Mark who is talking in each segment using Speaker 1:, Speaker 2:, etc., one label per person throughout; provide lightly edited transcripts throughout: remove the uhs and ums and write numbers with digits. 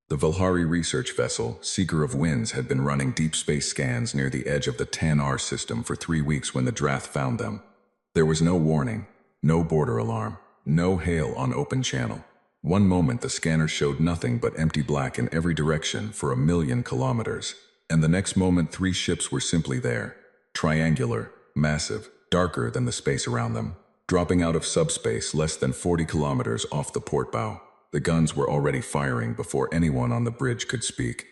Speaker 1: The Valhari research vessel, Seeker of Winds, had been running deep space scans near the edge of the Tan-R system for 3 weeks when the Drath found them. There was no warning, no border alarm, no hail on open channel. One moment the scanner showed nothing but empty black in every direction for 1,000,000 kilometers, and the next moment 3 ships were simply there, triangular, massive, darker than the space around them, dropping out of subspace less than 40 kilometers off the port bow. The guns were already firing before anyone on the bridge could speak.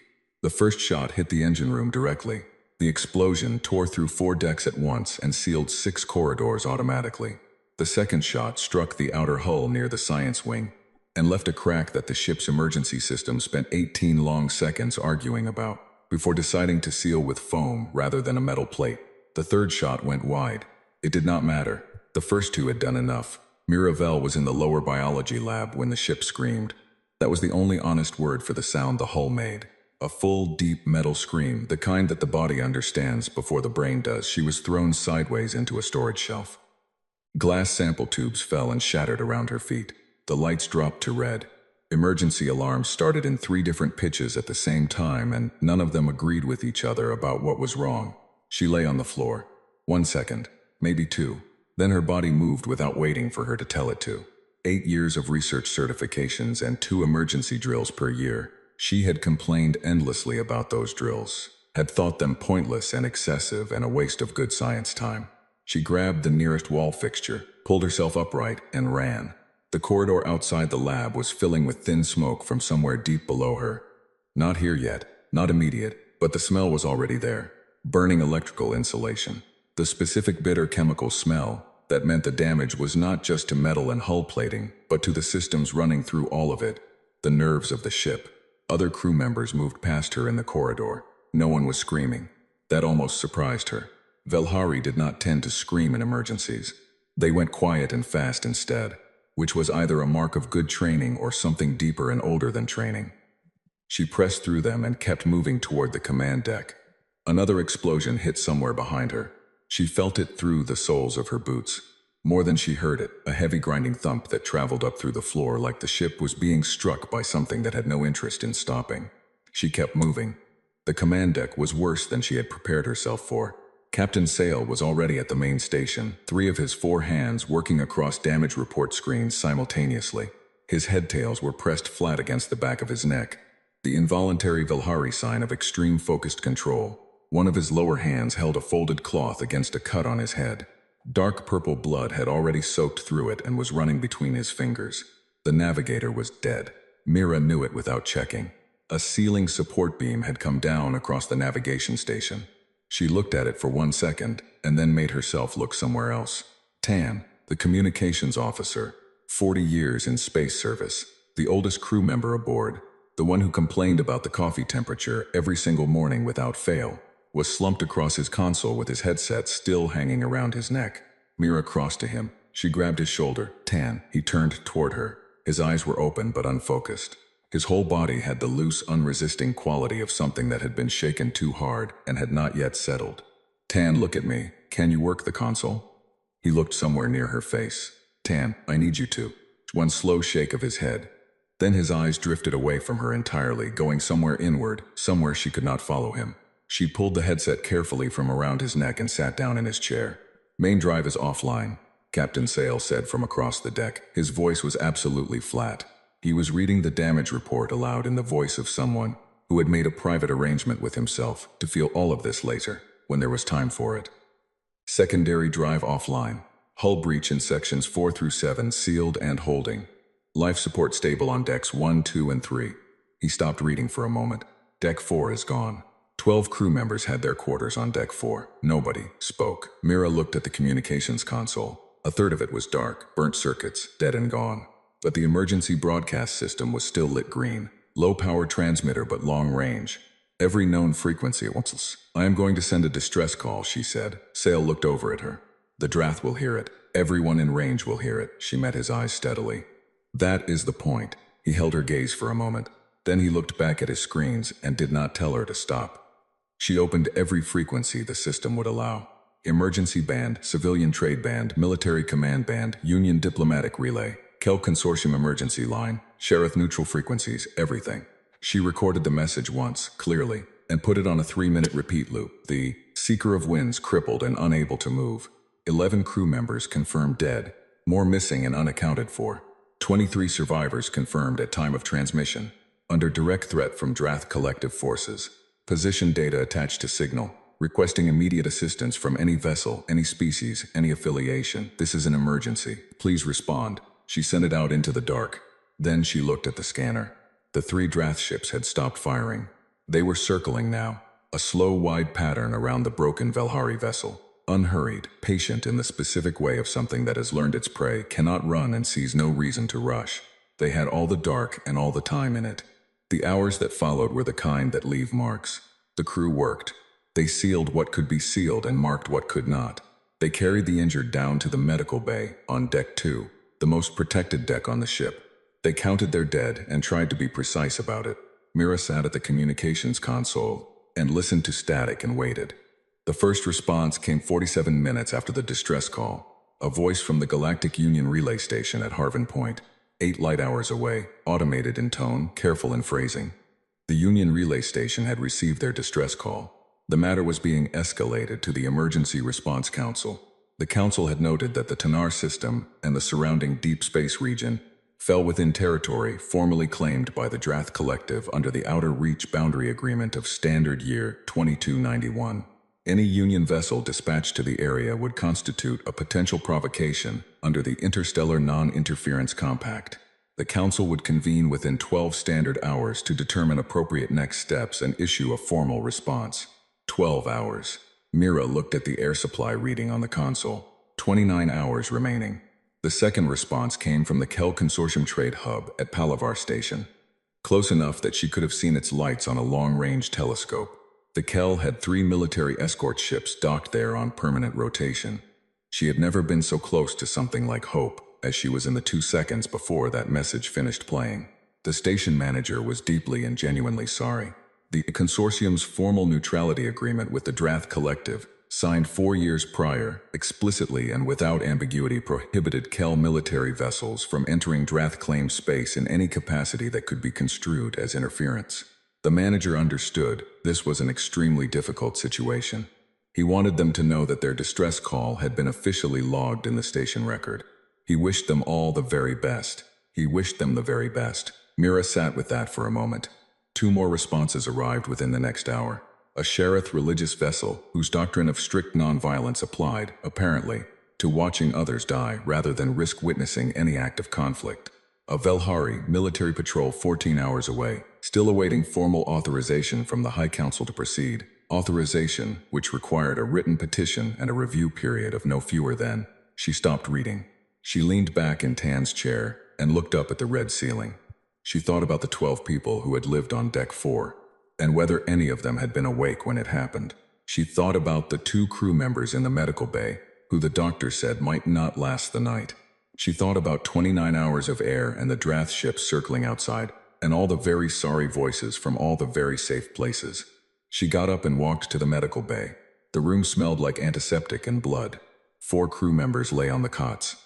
Speaker 1: The first shot hit the engine room directly. The explosion tore through 4 decks at once and sealed 6 corridors automatically. The second shot struck the outer hull near the science wing and left a crack that the ship's emergency system spent 18 long seconds arguing about, before deciding to seal with foam rather than a metal plate. The third shot went wide. It did not matter. The first 2 had done enough. Mirabelle was in the lower biology lab when the ship screamed. That was the only honest word for the sound the hull made. A full, deep metal scream, the kind that the body understands before the brain does. She was thrown sideways into a storage shelf. Glass sample tubes fell and shattered around her feet. The lights dropped to red. Emergency alarms started in 3 different pitches at the same time, and none of them agreed with each other about what was wrong. She lay on the floor. 1 second, maybe 2. Then her body moved without waiting for her to tell it to. 8 years of research certifications and 2 emergency drills per year. She had complained endlessly about those drills, had thought them pointless and excessive and a waste of good science time. She grabbed the nearest wall fixture, pulled herself upright, and ran. The corridor outside the lab was filling with thin smoke from somewhere deep below her. Not here yet, not immediate, but the smell was already there. Burning electrical insulation. The specific bitter chemical smell that meant the damage was not just to metal and hull plating, but to the systems running through all of it, the nerves of the ship. Other crew members moved past her in the corridor. No one was screaming. That almost surprised her. Valhari did not tend to scream in emergencies. They went quiet and fast instead, which was either a mark of good training or something deeper and older than training. She pressed through them and kept moving toward the command deck. Another explosion hit somewhere behind her. She felt it through the soles of her boots. More than she heard it, a heavy grinding thump that traveled up through the floor like the ship was being struck by something that had no interest in stopping. She kept moving. The command deck was worse than she had prepared herself for. Captain Sale was already at the main station, 3 of his 4 hands working across damage report screens simultaneously. His headtails were pressed flat against the back of his neck, the involuntary Valhari sign of extreme focused control. One of his lower hands held a folded cloth against a cut on his head. Dark purple blood had already soaked through it and was running between his fingers. The navigator was dead. Mira knew it without checking. A ceiling support beam had come down across the navigation station. She looked at it for 1 second, and then made herself look somewhere else. Tan, the communications officer, 40 years in space service, the oldest crew member aboard, the one who complained about the coffee temperature every single morning without fail, was slumped across his console with his headset still hanging around his neck. Mira crossed to him. She grabbed his shoulder. Tan. He turned toward her. His eyes were open but unfocused. His whole body had the loose, unresisting quality of something that had been shaken too hard and had not yet settled. Tan, look at me. Can you work the console? He looked somewhere near her face. Tan, I need you to. One slow shake of his head. Then his eyes drifted away from her entirely, going somewhere inward, somewhere she could not follow him. She pulled the headset carefully from around his neck and sat down in his chair. Main drive is offline, Captain Sale said from across the deck. His voice was absolutely flat. He was reading the damage report aloud in the voice of someone who had made a private arrangement with himself to feel all of this later, when there was time for it. Secondary drive offline. Hull breach in sections 4 through 7 sealed and holding. Life support stable on decks 1, 2, and 3. He stopped reading for a moment. Deck 4 is gone. 12 crew members had their quarters on deck 4. Nobody spoke. Mira looked at the communications console. A third of it was dark, burnt circuits, dead and gone. But the emergency broadcast system was still lit green. Low-power transmitter but long range. Every known frequency at once. I am going to send a distress call, she said. Sale looked over at her. The Drath will hear it. Everyone in range will hear it. She met his eyes steadily. That is the point. He held her gaze for a moment. Then he looked back at his screens and did not tell her to stop. She opened every frequency the system would allow. Emergency band, civilian trade band, military command band, Union diplomatic relay, Kel Consortium emergency line, Sheriff neutral frequencies, everything. She recorded the message once, clearly, and put it on a 3-minute repeat loop. The Seeker of Winds crippled and unable to move. 11 crew members confirmed dead, more missing and unaccounted for. 23 survivors confirmed at time of transmission, under direct threat from Drath Collective forces. Position data attached to signal, requesting immediate assistance from any vessel, any species, any affiliation. This is an emergency. Please respond. She sent it out into the dark. Then she looked at the scanner. The 3 Drath ships had stopped firing. They were circling now, a slow, wide pattern around the broken Velhari vessel. Unhurried, patient in the specific way of something that has learned its prey, cannot run and sees no reason to rush. They had all the dark and all the time in it. The hours that followed were the kind that leave marks. The crew worked. They sealed what could be sealed and marked what could not. They carried the injured down to the medical bay, on Deck 2, the most protected deck on the ship. They counted their dead and tried to be precise about it. Mira sat at the communications console and listened to static and waited. The first response came 47 minutes after the distress call. A voice from the Galactic Union relay station at Harvin Point, 8 light hours away, automated in tone, careful in phrasing. The Union relay station had received their distress call. The matter was being escalated to the Emergency Response Council. The council had noted that the Tanar system and the surrounding deep space region fell within territory formerly claimed by the Drath Collective under the Outer Reach Boundary Agreement of Standard Year 2291. Any Union vessel dispatched to the area would constitute a potential provocation under the Interstellar Non-Interference Compact. The Council would convene within 12 standard hours to determine appropriate next steps and issue a formal response. 12 hours. Mira looked at the air supply reading on the console. 29 hours remaining. The second response came from the Kel Consortium Trade Hub at Palavar Station. Close enough that she could have seen its lights on a long-range telescope. The Kel had 3 military escort ships docked there on permanent rotation. She had never been so close to something like hope as she was in the 2 seconds before that message finished playing. The station manager was deeply and genuinely sorry. The consortium's formal neutrality agreement with the Drath Collective, signed 4 years prior, explicitly and without ambiguity prohibited Kel military vessels from entering Drath claimed space in any capacity that could be construed as interference. The manager understood this was an extremely difficult situation. He wanted them to know that their distress call had been officially logged in the station record. He wished them all the very best. He wished them the very best. Mira sat with that for a moment. 2 more responses arrived within the next hour. A Sharath religious vessel whose doctrine of strict nonviolence applied, apparently, to watching others die rather than risk witnessing any act of conflict. A Velhari military patrol 14 hours away, still awaiting formal authorization from the High Council to proceed, authorization which required a written petition and a review period of no fewer than. She stopped reading. She leaned back in Tan's chair and looked up at the red ceiling. She thought about the 12 people who had lived on Deck 4, and whether any of them had been awake when it happened. She thought about the 2 crew members in the medical bay, who the doctor said might not last the night. She thought about 29 hours of air and the Drath ships circling outside, and all the very sorry voices from all the very safe places. She got up and walked to the medical bay. The room smelled like antiseptic and blood. 4 crew members lay on the cots.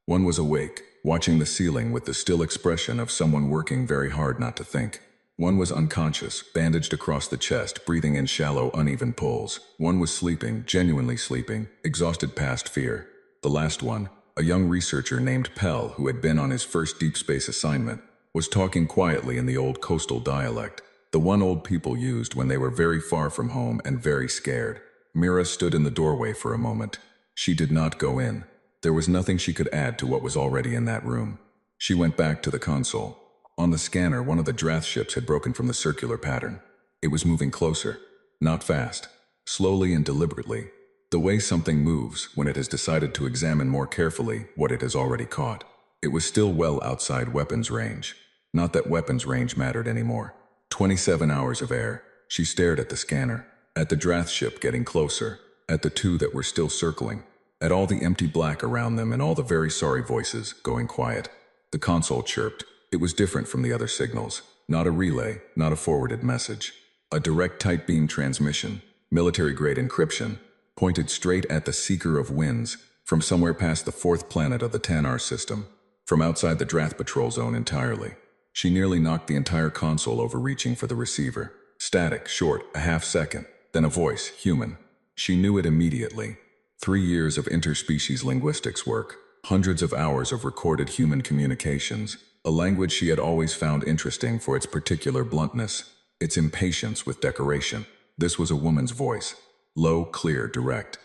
Speaker 1: One was awake, watching the ceiling with the still expression of someone working very hard not to think. One was unconscious, bandaged across the chest, breathing in shallow, uneven pulls. One was sleeping, genuinely sleeping, exhausted past fear. The last one, a young researcher named Pell, who had been on his first deep space assignment, was talking quietly in the old coastal dialect, the one old people used when they were very far from home and very scared. Mira stood in the doorway for a moment. She did not go in. There was nothing she could add to what was already in that room. She went back to the console. On the scanner, one of the Drath ships had broken from the circular pattern. It was moving closer. Not fast. Slowly and deliberately. The way something moves when it has decided to examine more carefully what it has already caught. It was still well outside weapons range. Not that weapons range mattered anymore. 27 hours of air. She stared at the scanner. At the Drath ship getting closer. At the 2 that were still circling. At all the empty black around them and all the very sorry voices going quiet. The console chirped. It was different from the other signals. Not a relay, not a forwarded message. A direct tight beam transmission, military-grade encryption, pointed straight at the Seeker of Winds, from somewhere past the 4th planet of the Tanar system, from outside the Drath patrol zone entirely. She nearly knocked the entire console over reaching for the receiver. Static, short, a half second. Then a voice, human. She knew it immediately. 3 years of interspecies linguistics work. Hundreds of hours of recorded human communications. A language she had always found interesting for its particular bluntness. Its impatience with decoration. This was a woman's voice. Low, clear, direct.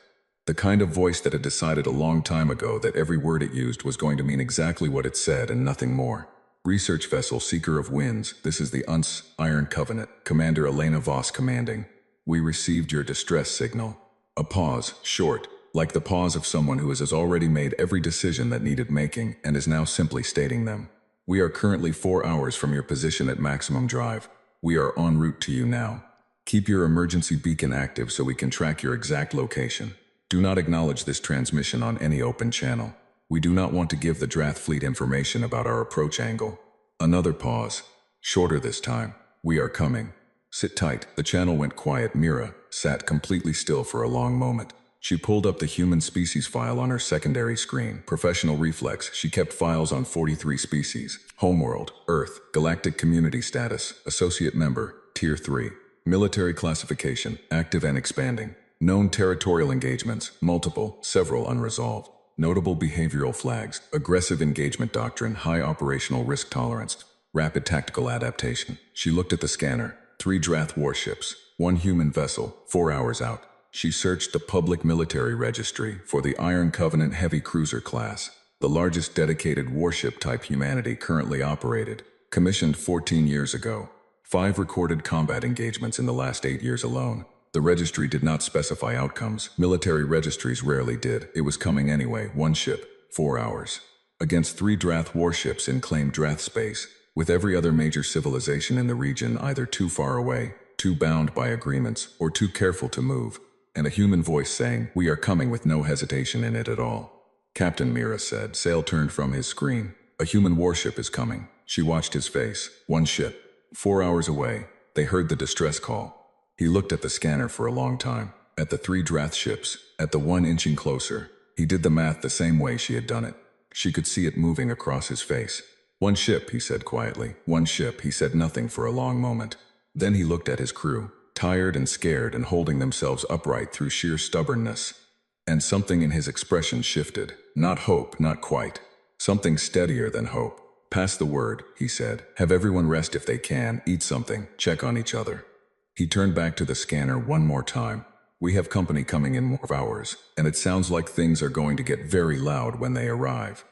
Speaker 1: The kind of voice that had decided a long time ago that every word it used was going to mean exactly what it said and nothing more. Research vessel Seeker of Winds, this is the UNS Iron Covenant, Commander Elena Voss commanding. We received your distress signal. A pause, short, like the pause of someone who has already made every decision that needed making and is now simply stating them. We are currently 4 hours from your position at maximum drive. We are en route to you now. Keep your emergency beacon active so we can track your exact location. Do not acknowledge this transmission on any open channel. We do not want to give the Drath fleet information about our approach angle. Another pause. Shorter this time. We are coming. Sit tight. The channel went quiet. Mira sat completely still for a long moment. She pulled up the human species file on her secondary screen. Professional reflex. She kept files on 43 species. Homeworld, Earth, galactic community status, associate member, Tier 3. Military classification, active and expanding. Known territorial engagements, multiple, several unresolved. Notable behavioral flags, aggressive engagement doctrine, high operational risk tolerance, rapid tactical adaptation. She looked at the scanner. 3 Drath warships, 1 human vessel, 4 hours out. She searched the public military registry for the Iron Covenant heavy cruiser class, the largest dedicated warship type humanity currently operated, commissioned 14 years ago. 5 recorded combat engagements in the last 8 years alone. The registry did not specify outcomes. Military registries rarely did. It was coming anyway. 1 ship, 4 hours. Against 3 Drath warships in claimed Drath space, with every other major civilization in the region either too far away, too bound by agreements, or too careful to move, and a human voice saying, "We are coming," with no hesitation in it at all. Captain, Mira said. Sale turned from his screen. A human warship is coming. She watched his face. 1 ship. 4 hours away. They heard the distress call. He looked at the scanner for a long time, at the 3 Drath ships, at the 1 inching closer. He did the math the same way she had done it. She could see it moving across his face. 1 ship, he said quietly. 1 ship. He said nothing for a long moment. Then he looked at his crew, tired and scared and holding themselves upright through sheer stubbornness. And something in his expression shifted. Not hope, not quite. Something steadier than hope. "Pass the word," he said. "Have everyone rest if they can, eat something, check on each other." He turned back to the scanner one more time. "We have company coming in more hours, and it sounds like things are going to get very loud when they arrive."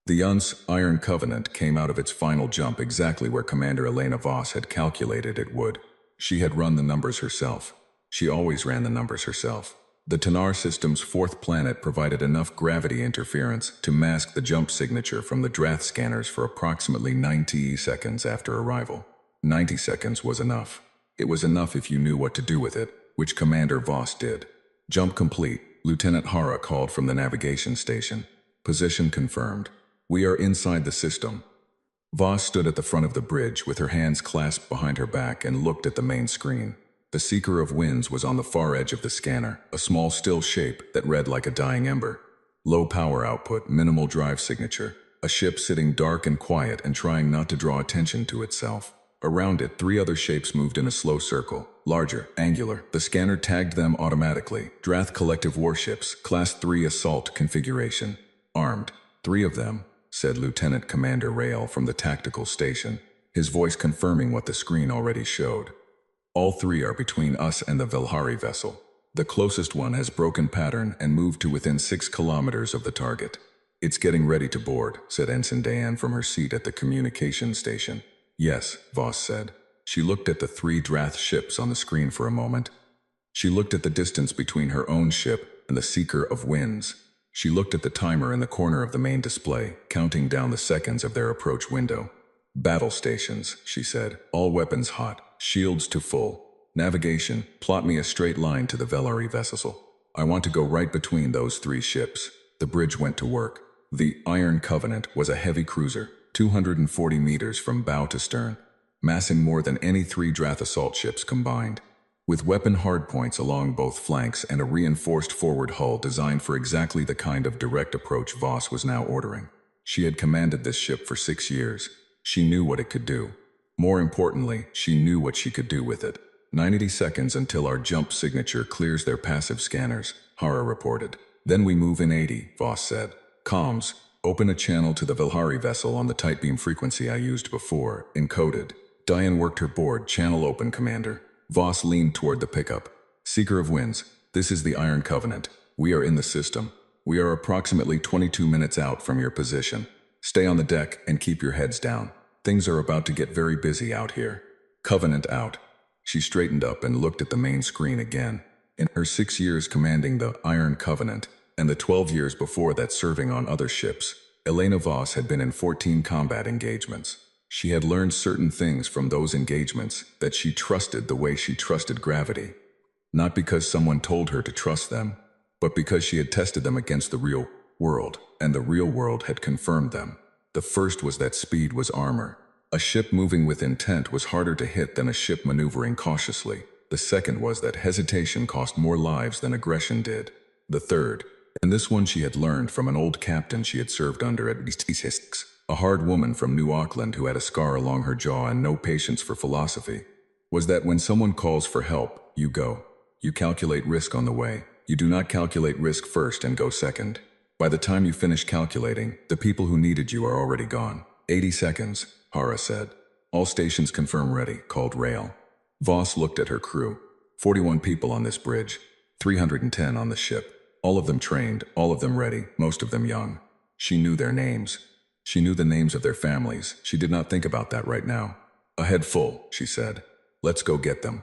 Speaker 1: The UNS Iron Covenant came out of its final jump exactly where Commander Elena Voss had calculated it would. She had run the numbers herself. She always ran the numbers herself. The Tanar system's 4th planet provided enough gravity interference to mask the jump signature from the Drath scanners for approximately 90 seconds after arrival. 90 seconds was enough. It was enough if you knew what to do with it, which Commander Voss did. "Jump complete," Lieutenant Hara called from the navigation station. "Position confirmed. We are inside the system." Voss stood at the front of the bridge with her hands clasped behind her back and looked at the main screen. The Seeker of Winds was on the far edge of the scanner, a small still shape that read like a dying ember. Low power output, minimal drive signature. A ship sitting dark and quiet and trying not to draw attention to itself. Around it, 3 other shapes moved in a slow circle, larger, angular. The scanner tagged them automatically. Drath collective warships, Class 3 assault configuration. Armed. 3 of them, said Lieutenant Commander Rael from the tactical station, his voice confirming what the screen already showed. "All 3 are between us and the Velhari vessel. The closest one has broken pattern and moved to within 6 kilometers of the target. It's getting ready to board," said Ensign Diane from her seat at the communication station. "Yes," Voss said. She looked at the 3 Drath ships on the screen for a moment. She looked at the distance between her own ship and the Seeker of Winds. She looked at the timer in the corner of the main display, counting down the seconds of their approach window. "Battle stations," she said. "All weapons hot. Shields to full. Navigation, plot me a straight line to the Velhari vessel. I want to go right between those 3 ships." The bridge went to work. The Iron Covenant was a heavy cruiser, 240 meters from bow to stern, massing more than any 3 Drath assault ships combined. With weapon hardpoints along both flanks and a reinforced forward hull designed for exactly the kind of direct approach Voss was now ordering. She had commanded this ship for 6 years. She knew what it could do. More importantly, she knew what she could do with it. 90 seconds until our jump signature clears their passive scanners, Hara reported. Then we move in 80, Voss said. Comms, open a channel to the Vilhari vessel on the tight beam frequency I used before, encoded. Diane worked her board, channel open, Commander. Voss leaned toward the pickup. Seeker of Winds, this is the Iron Covenant. We are in the system. We are approximately 22 minutes out from your position. Stay on the deck and keep your heads down. Things are about to get very busy out here. Covenant out. She straightened up and looked at the main screen again. In her 6 years commanding the Iron Covenant, and the 12 years before that serving on other ships, Elena Voss had been in 14 combat engagements. She had learned certain things from those engagements that she trusted the way she trusted gravity. Not because someone told her to trust them, but because she had tested them against the real world, and the real world had confirmed them. The first was that speed was armor. A ship moving with intent was harder to hit than a ship maneuvering cautiously. The second was that hesitation cost more lives than aggression did. The third, and this one she had learned from an old captain she had served under at Hisks, a hard woman from New Auckland who had a scar along her jaw and no patience for philosophy, was that when someone calls for help, you go. You calculate risk on the way. You do not calculate risk first and go second. By the time you finish calculating, the people who needed you are already gone. 80 seconds, Hara said. All stations confirm ready, called Rail. Voss looked at her crew. 41 people on this bridge, 310 on the ship. All of them trained, all of them ready, most of them young. She knew their names. She knew the names of their families. She did not think about that right now. A head full, she said. Let's go get them.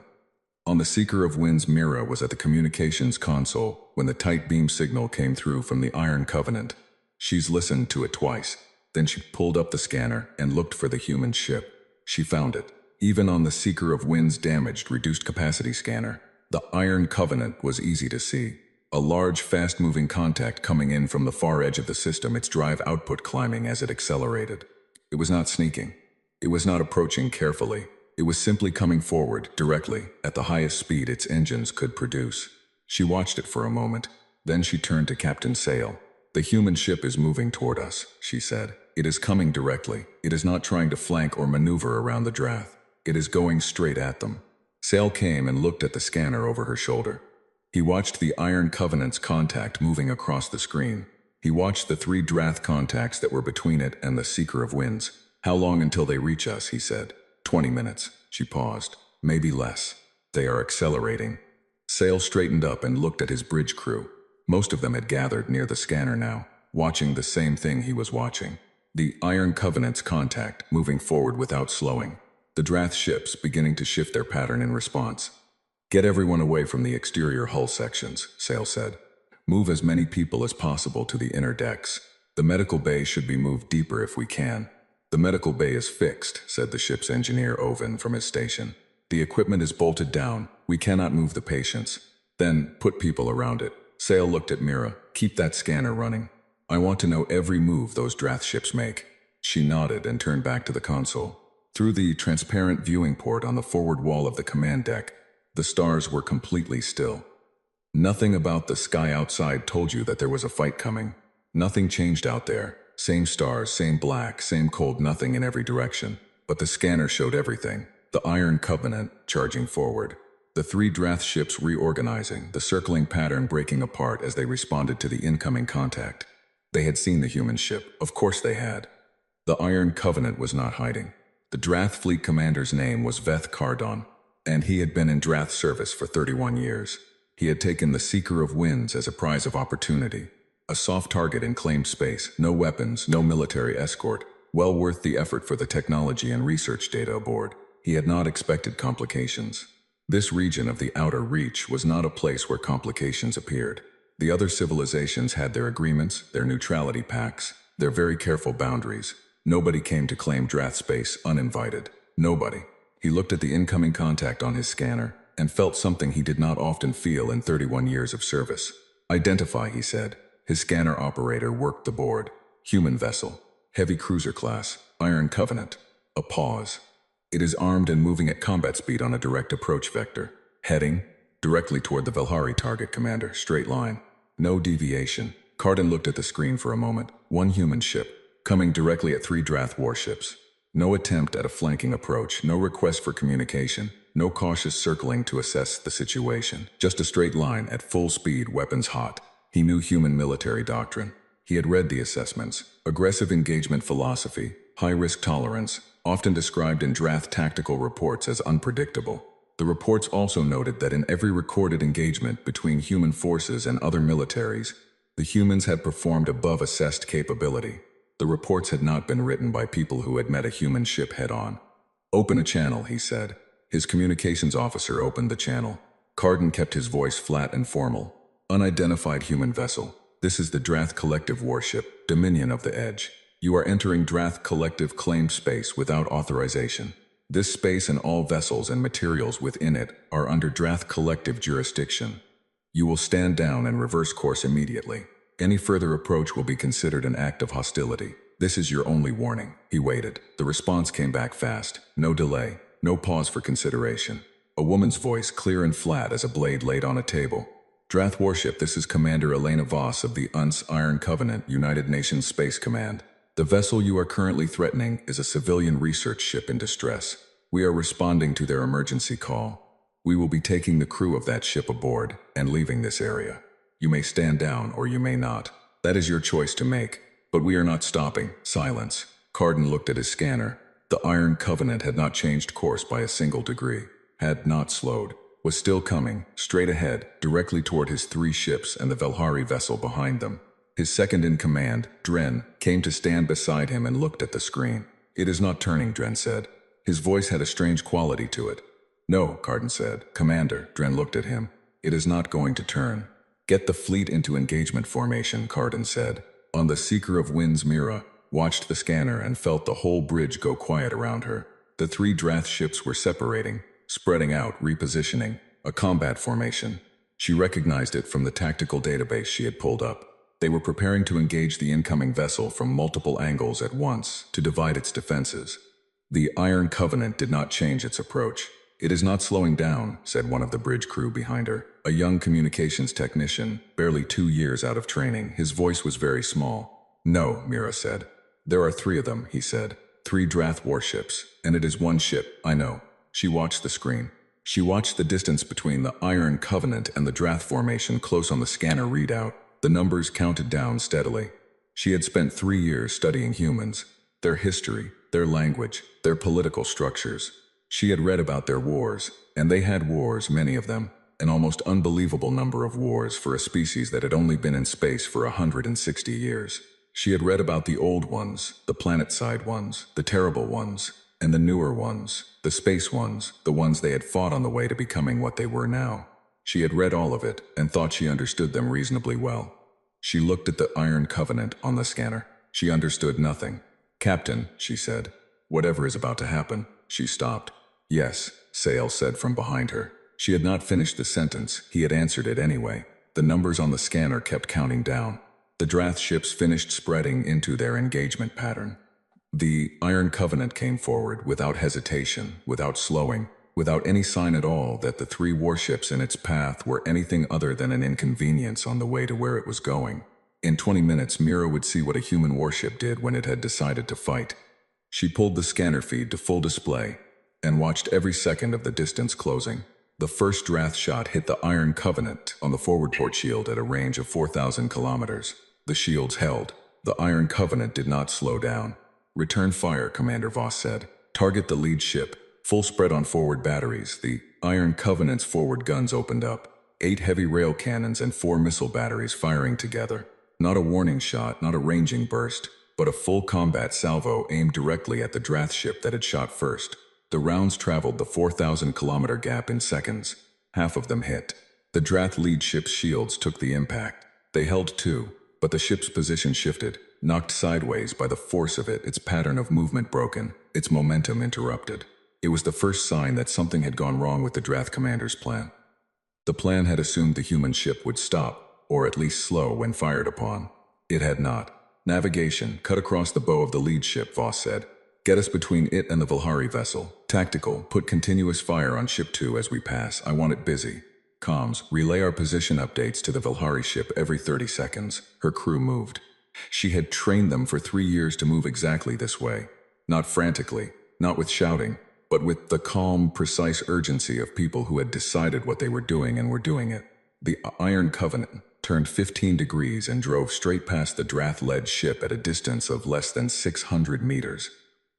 Speaker 1: On the Seeker of Winds, Mira was at the communications console when the tight beam signal came through from the Iron Covenant. She's listened to it twice. Then she pulled up the scanner and looked for the human ship. She found it. Even on the Seeker of Winds' damaged, reduced capacity scanner, the Iron Covenant was easy to see. A large, fast-moving contact coming in from the far edge of the system, its drive output climbing as it accelerated. It was not sneaking. It was not approaching carefully. It was simply coming forward, directly, at the highest speed its engines could produce. She watched it for a moment. Then she turned to Captain Sale. The human ship is moving toward us, she said. It is coming directly. It is not trying to flank or maneuver around the Drath. It is going straight at them. Sale came and looked at the scanner over her shoulder. He watched the Iron Covenant's contact moving across the screen. He watched the 3 Drath contacts that were between it and the Seeker of Winds. How long until they reach us, he said. 20 minutes. She paused. Maybe less. They are accelerating. Sale straightened up and looked at his bridge crew. Most of them had gathered near the scanner now, watching the same thing he was watching. The Iron Covenant's contact, moving forward without slowing. The Drath ships beginning to shift their pattern in response. Get everyone away from the exterior hull sections, Sale said. Move as many people as possible to the inner decks. The medical bay should be moved deeper if we can. The medical bay is fixed, said the ship's engineer Oven from his station. The equipment is bolted down. We cannot move the patients. Then, put people around it. Sale looked at Mira. Keep that scanner running. I want to know every move those Drath ships make. She nodded and turned back to the console. Through the transparent viewing port on the forward wall of the command deck, the stars were completely still. Nothing about the sky outside told you that there was a fight coming. Nothing changed out there. Same stars, same black, same cold nothing in every direction. But the scanner showed everything. The Iron Covenant charging forward. The 3 Drath ships reorganizing, the circling pattern breaking apart as they responded to the incoming contact. They had seen the human ship. Of course they had. The Iron Covenant was not hiding. The Drath fleet commander's name was Veth Cardon, and he had been in Drath service for 31 years. He had taken the Seeker of Winds as a prize of opportunity. A soft target in claimed space, no weapons, no military escort, well worth the effort for the technology and research data aboard. He had not expected complications. This region of the Outer Reach was not a place where complications appeared. The other civilizations had their agreements, their neutrality pacts, their very careful boundaries. Nobody came to claim Drath space uninvited. Nobody. He looked at the incoming contact on his scanner and felt something he did not often feel in 31 years of service. Identify, he said. His scanner operator worked the board. Human vessel. Heavy cruiser class. Iron Covenant. A pause. It is armed and moving at combat speed on a direct approach vector. Heading directly toward the Vilhari target, Commander. Straight line. No deviation. Cardin looked at the screen for a moment. 1 human ship. Coming directly at 3 Drath warships. No attempt at a flanking approach, no request for communication, no cautious circling to assess the situation. Just a straight line at full speed, weapons hot. He knew human military doctrine. He had read the assessments. Aggressive engagement philosophy, high risk tolerance, often described in Drath tactical reports as unpredictable. The reports also noted that in every recorded engagement between human forces and other militaries, the humans had performed above assessed capability. The reports had not been written by people who had met a human ship head-on. "Open a channel," he said. His communications officer opened the channel. Carden kept his voice flat and formal. "Unidentified human vessel. This is the Drath Collective Warship, Dominion of the Edge. You are entering Drath Collective claimed space without authorization. This space and all vessels and materials within it are under Drath Collective jurisdiction. You will stand down and reverse course immediately. Any further approach will be considered an act of hostility. This is your only warning." He waited. The response came back fast. No delay, no pause for consideration. A woman's voice, clear and flat as a blade laid on a table. "Drath Warship, this is Commander Elena Voss of the UNS Iron Covenant, United Nations Space Command. The vessel you are currently threatening is a civilian research ship in distress. We are responding to their emergency call. We will be taking the crew of that ship aboard and leaving this area. You may stand down or you may not. That is your choice to make. But we are not stopping." Silence. Carden looked at his scanner. The Iron Covenant had not changed course by a single degree, had not slowed, was still coming, straight ahead, directly toward his 3 ships and the Velhari vessel behind them. His second-in-command, Dren, came to stand beside him and looked at the screen. "It is not turning," Dren said. His voice had a strange quality to it. "No," Carden said. "Commander," Dren looked at him. "It is not going to turn." "Get the fleet into engagement formation," Carden said. On the Seeker of Winds, Mira watched the scanner and felt the whole bridge go quiet around her. The 3 Drath ships were separating, spreading out, repositioning, a combat formation. She recognized it from the tactical database she had pulled up. They were preparing to engage the incoming vessel from multiple angles at once to divide its defenses. The Iron Covenant did not change its approach. "It is not slowing down," said one of the bridge crew behind her, a young communications technician, barely 2 years out of training. His voice was very small. "No," Mira said. "There are 3 of them," he said. 3 Drath warships, and it is 1 ship, I know." She watched the screen. She watched the distance between the Iron Covenant and the Drath formation close on the scanner readout. The numbers counted down steadily. She had spent 3 years studying humans, their history, their language, their political structures. She had read about their wars, and they had wars, many of them, an almost unbelievable number of wars for a species that had only been in space for 160 years. She had read about the old ones, the planet-side ones, the terrible ones, and the newer ones, the space ones, the ones they had fought on the way to becoming what they were now. She had read all of it and thought she understood them reasonably well. She looked at the Iron Covenant on the scanner. She understood nothing. "Captain," she said, "whatever is about to happen." She stopped. "Yes," Sale said from behind her. She had not finished the sentence. He had answered it anyway. The numbers on the scanner kept counting down. The Drath ships finished spreading into their engagement pattern. The Iron Covenant came forward without hesitation, without slowing, without any sign at all that the 3 warships in its path were anything other than an inconvenience on the way to where it was going. In 20 minutes, Mira would see what a human warship did when it had decided to fight. She pulled the scanner feed to full display and watched every second of the distance closing. The first Drath shot hit the Iron Covenant on the forward port shield at a range of 4,000 kilometers. The shields held. The Iron Covenant did not slow down. "Return fire," Commander Voss said. "Target the lead ship. Full spread on forward batteries." The Iron Covenant's forward guns opened up. 8 heavy rail cannons and 4 missile batteries firing together. Not a warning shot, not a ranging burst, but a full combat salvo aimed directly at the Drath ship that had shot first. The rounds traveled the 4,000-kilometer gap in seconds. Half of them hit. The Drath lead ship's shields took the impact. They held too, but the ship's position shifted, knocked sideways by the force of it, its pattern of movement broken, its momentum interrupted. It was the first sign that something had gone wrong with the Drath commander's plan. The plan had assumed the human ship would stop, or at least slow when fired upon. It had not. "Navigation, cut across the bow of the lead ship," Voss said. "Get us between it and the Velhari vessel. Tactical, put continuous fire on ship 2 as we pass. I want it busy. Comms, relay our position updates to the Velhari ship every 30 seconds. Her crew moved. She had trained them for 3 years to move exactly this way. Not frantically, not with shouting, but with the calm, precise urgency of people who had decided what they were doing and were doing it. The Iron Covenant turned 15 degrees and drove straight past the Drath-led ship at a distance of less than 600 meters.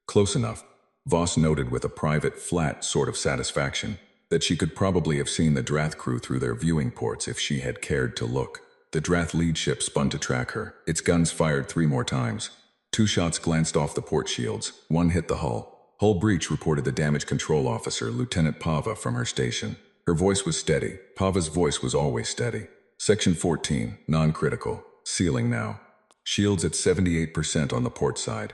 Speaker 1: Close enough, Voss noted with a private, flat sort of satisfaction, that she could probably have seen the Drath crew through their viewing ports if she had cared to look. The Drath lead ship spun to track her. Its guns fired 3 more times. 2 shots glanced off the port shields. 1 hit the hull. Hull breach, reported the damage control officer, Lieutenant Pava, from her station. Her voice was steady. Pava's voice was always steady. Section 14, non-critical. Sealing now. Shields at 78% on the port side.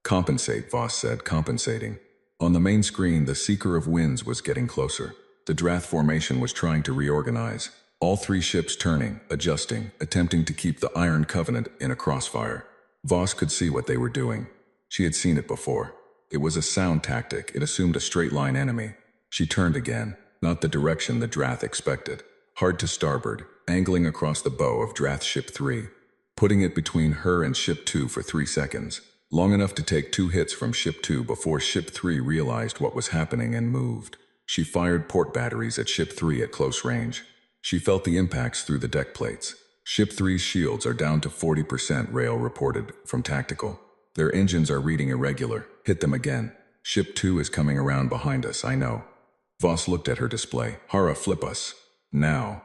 Speaker 1: Compensate, Voss said, compensating. On the main screen, the Seeker of Winds was getting closer. The Drath formation was trying to reorganize. All 3 ships turning, adjusting, attempting to keep the Iron Covenant in a crossfire. Voss could see what they were doing. She had seen it before. It was a sound tactic. It assumed a straight-line enemy. She turned again, not the direction the Drath expected. Hard to starboard, angling across the bow of Drath Ship 3, putting it between her and Ship 2 for 3 seconds. Long enough to take 2 hits from Ship 2 before Ship 3 realized what was happening and moved. She fired port batteries at Ship 3 at close range. She felt the impacts through the deck plates. Ship 3's shields are down to 40%, Rail reported from Tactical. Their engines are reading irregular. Hit them again. Ship 2 is coming around behind us, I know. Voss looked at her display. Hara, flip us. Now.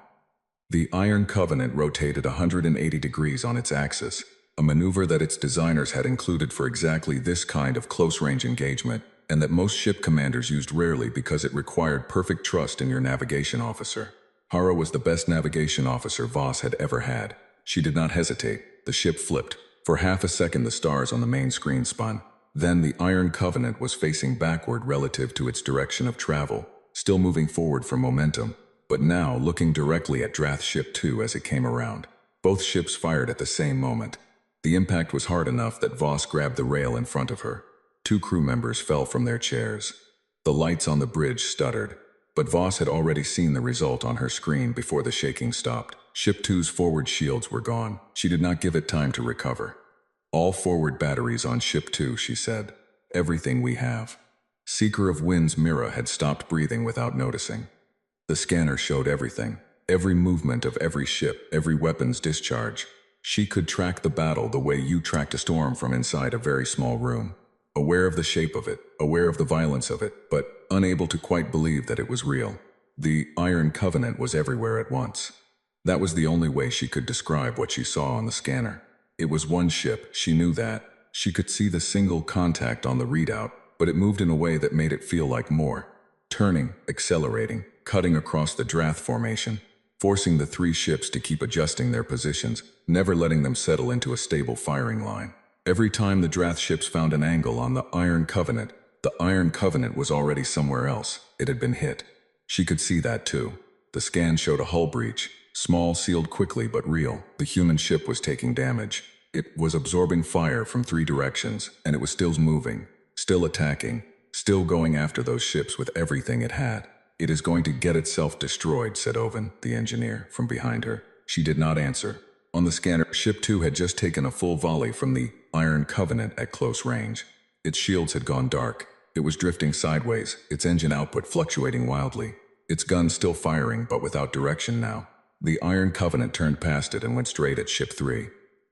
Speaker 1: The Iron Covenant rotated 180 degrees on its axis, a maneuver that its designers had included for exactly this kind of close-range engagement, and that most ship commanders used rarely because it required perfect trust in your navigation officer. Hara was the best navigation officer Voss had ever had. She did not hesitate. The ship flipped. For half a second the stars on the main screen spun. Then the Iron Covenant was facing backward relative to its direction of travel, still moving forward for momentum, but now looking directly at Drath Ship 2 as it came around. Both ships fired at the same moment. The impact was hard enough that Voss grabbed the rail in front of her. 2 crew members fell from their chairs. The lights on the bridge stuttered, but Voss had already seen the result on her screen before the shaking stopped. Ship 2's forward shields were gone. She did not give it time to recover. All forward batteries on Ship 2, she said. Everything we have. Seeker of Winds Mira had stopped breathing without noticing. The scanner showed everything. Every movement of every ship, every weapon's discharge. She could track the battle the way you tracked a storm from inside a very small room. Aware of the shape of it, aware of the violence of it, but unable to quite believe that it was real. The Iron Covenant was everywhere at once. That was the only way she could describe what she saw on the scanner. It was one ship, she knew that. She could see the single contact on the readout, but it moved in a way that made it feel like more. Turning, accelerating, cutting across the Drath formation, forcing the 3 ships to keep adjusting their positions, never letting them settle into a stable firing line. Every time the Drath ships found an angle on the Iron Covenant was already somewhere else. It had been hit. She could see that too. The scan showed a hull breach, small, sealed quickly but real. The human ship was taking damage. It was absorbing fire from 3 directions, and it was still moving, still attacking, still going after those ships with everything it had. It is going to get itself destroyed, said Owen, the engineer, from behind her. She did not answer. On the scanner, Ship 2 had just taken a full volley from the Iron Covenant at close range. Its shields had gone dark. It was drifting sideways, its engine output fluctuating wildly. Its guns still firing, but without direction now. The Iron Covenant turned past it and went straight at Ship 3.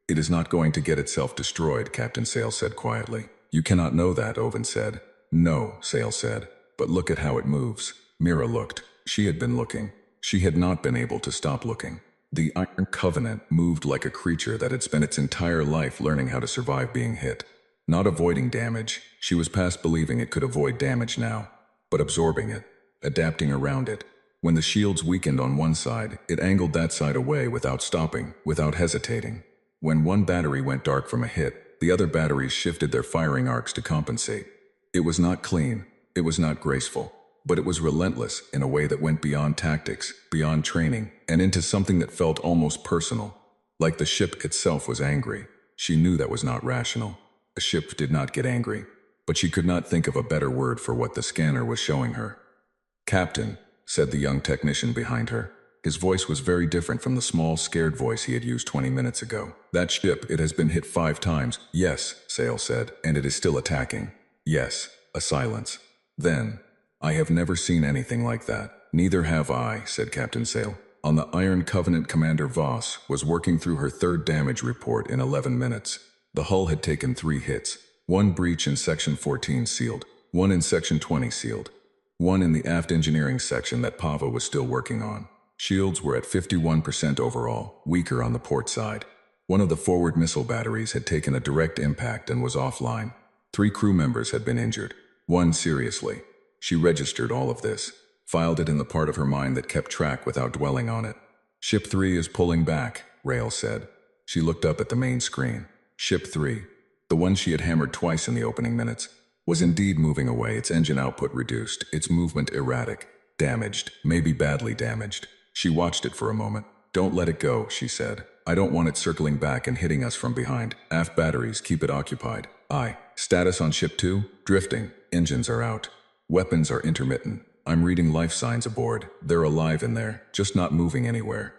Speaker 1: It is not going to get itself destroyed, Captain Sale said quietly. You cannot know that, Owen said. No, Sale said, but look at how it moves. Mira looked. She had been looking. She had not been able to stop looking. The Iron Covenant moved like a creature that had spent its entire life learning how to survive being hit. Not avoiding damage. She was past believing it could avoid damage now, but absorbing it, adapting around it. When the shields weakened on one side, it angled that side away without stopping, without hesitating. When one battery went dark from a hit, the other batteries shifted their firing arcs to compensate. It was not clean. It was not graceful. But it was relentless in a way that went beyond tactics, beyond training, and into something that felt almost personal. Like the ship itself was angry. She knew that was not rational. A ship did not get angry. But she could not think of a better word for what the scanner was showing her. Captain, said the young technician behind her. His voice was very different from the small, scared voice he had used 20 minutes ago. That ship, it has been hit 5 times. Yes, Sale said, and it is still attacking. Yes, a silence. Then, I have never seen anything like that. Neither have I, said Captain Sale. On the Iron Covenant, Commander Voss was working through her third damage report in 11 minutes. The hull had taken 3 hits. 1 breach in Section 14 sealed, 1 in Section 20 sealed, 1 in the aft engineering section that Pava was still working on. Shields were at 51% overall, weaker on the port side. One of the forward missile batteries had taken a direct impact and was offline. 3 crew members had been injured, 1 seriously. She registered all of this, filed it in the part of her mind that kept track without dwelling on it. Ship 3 is pulling back, Rail said. She looked up at the main screen. Ship 3, the one she had hammered twice in the opening minutes, was indeed moving away, its engine output reduced, its movement erratic, damaged, maybe badly damaged. She watched it for a moment. Don't let it go, she said. I don't want it circling back and hitting us from behind. Aft batteries, keep it occupied. Aye. Status on Ship 2? Drifting. Engines are out. Weapons are intermittent. I'm reading life signs aboard. They're alive in there, just not moving anywhere.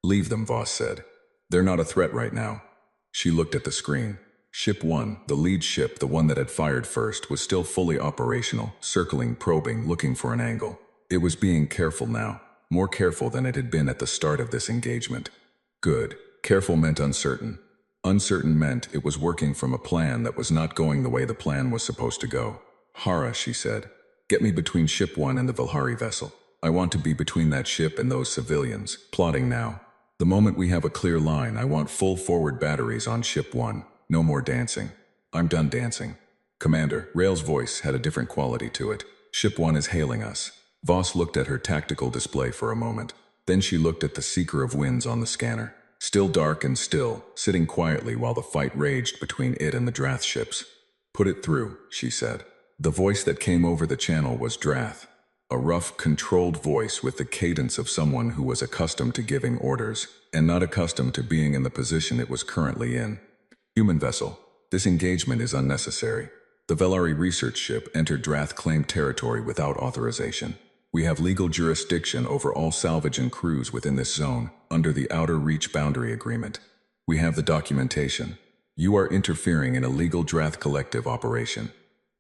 Speaker 1: Leave them, Voss said. They're not a threat right now. She looked at the screen. Ship 1, the lead ship, the one that had fired first, was still fully operational, circling, probing, looking for an angle. It was being careful now, more careful than it had been at the start of this engagement. Good. Careful meant uncertain. Uncertain meant it was working from a plan that was not going the way the plan was supposed to go. Hara, she said, get me between Ship 1 and the Valhari vessel. I want to be between that ship and those civilians, plotting now. The moment we have a clear line, I want full forward batteries on Ship 1. No more dancing. I'm done dancing. Commander, Rail's voice had a different quality to it. Ship 1 is hailing us. Voss looked at her tactical display for a moment. Then she looked at the Seeker of Winds on the scanner. Still dark and still, sitting quietly while the fight raged between it and the Drath ships. Put it through, she said. The voice that came over the channel was Drath. A rough, controlled voice with the cadence of someone who was accustomed to giving orders, and not accustomed to being in the position it was currently in. Human vessel, this engagement is unnecessary. The Valhari research ship entered Drath-claimed territory without authorization. We have legal jurisdiction over all salvage and crews within this zone, under the Outer Reach Boundary Agreement. We have the documentation. You are interfering in a legal Drath collective operation.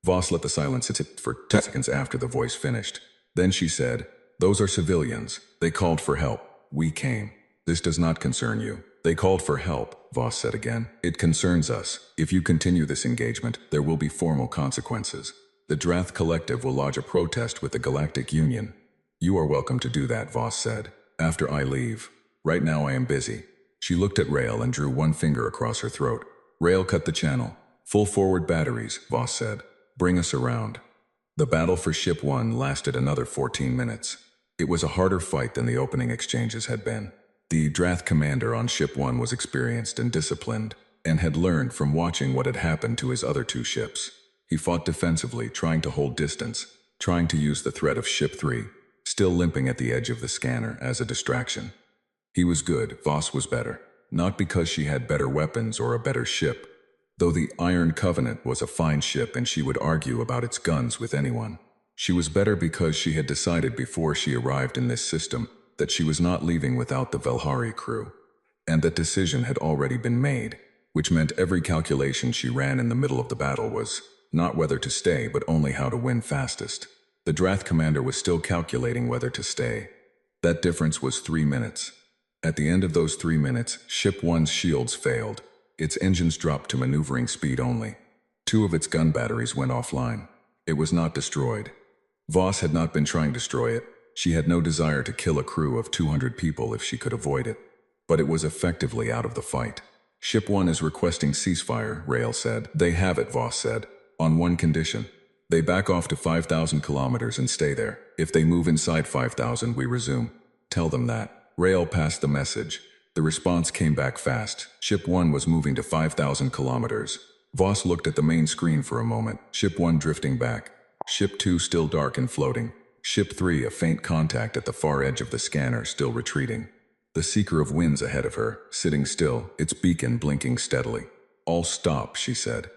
Speaker 1: Voss let the silence sit for 10 seconds after the voice finished. Then she said, those are civilians. They called for help. We came. This does not concern you. They called for help, Voss said again. It concerns us. If you continue this engagement, there will be formal consequences. The Drath Collective will lodge a protest with the Galactic Union. You are welcome to do that, Voss said. After I leave. Right now I am busy. She looked at Rail and drew one finger across her throat. Rail cut the channel. Full forward batteries, Voss said. Bring us around. The battle for Ship 1 lasted another 14 minutes. It was a harder fight than the opening exchanges had been. The Drath commander on Ship 1 was experienced and disciplined, and had learned from watching what had happened to his other 2 ships. He fought defensively, trying to hold distance, trying to use the threat of Ship 3, still limping at the edge of the scanner, as a distraction. He was good, Voss was better, not because she had better weapons or a better ship, though the Iron Covenant was a fine ship and she would argue about its guns with anyone. She was better because she had decided before she arrived in this system that she was not leaving without the Valhari crew, and that decision had already been made, which meant every calculation she ran in the middle of the battle was not whether to stay, but only how to win fastest. The Drath commander was still calculating whether to stay. That difference was 3 minutes. At the end of those 3 minutes, Ship 1's shields failed. Its engines dropped to maneuvering speed only. 2 of its gun batteries went offline. It was not destroyed. Voss had not been trying to destroy it. She had no desire to kill a crew of 200 people if she could avoid it. But it was effectively out of the fight. Ship 1 is requesting ceasefire, Rail said. They have it, Voss said. On one condition. They back off to 5,000 kilometers and stay there. If they move inside 5,000, we resume. Tell them that. Rail passed the message. The response came back fast. Ship 1 was moving to 5,000 kilometers. Voss looked at the main screen for a moment. Ship 1 drifting back. Ship 2 still dark and floating. Ship 3 a faint contact at the far edge of the scanner, still retreating. The Seeker of Winds ahead of her, sitting still, its beacon blinking steadily. All stop, she said.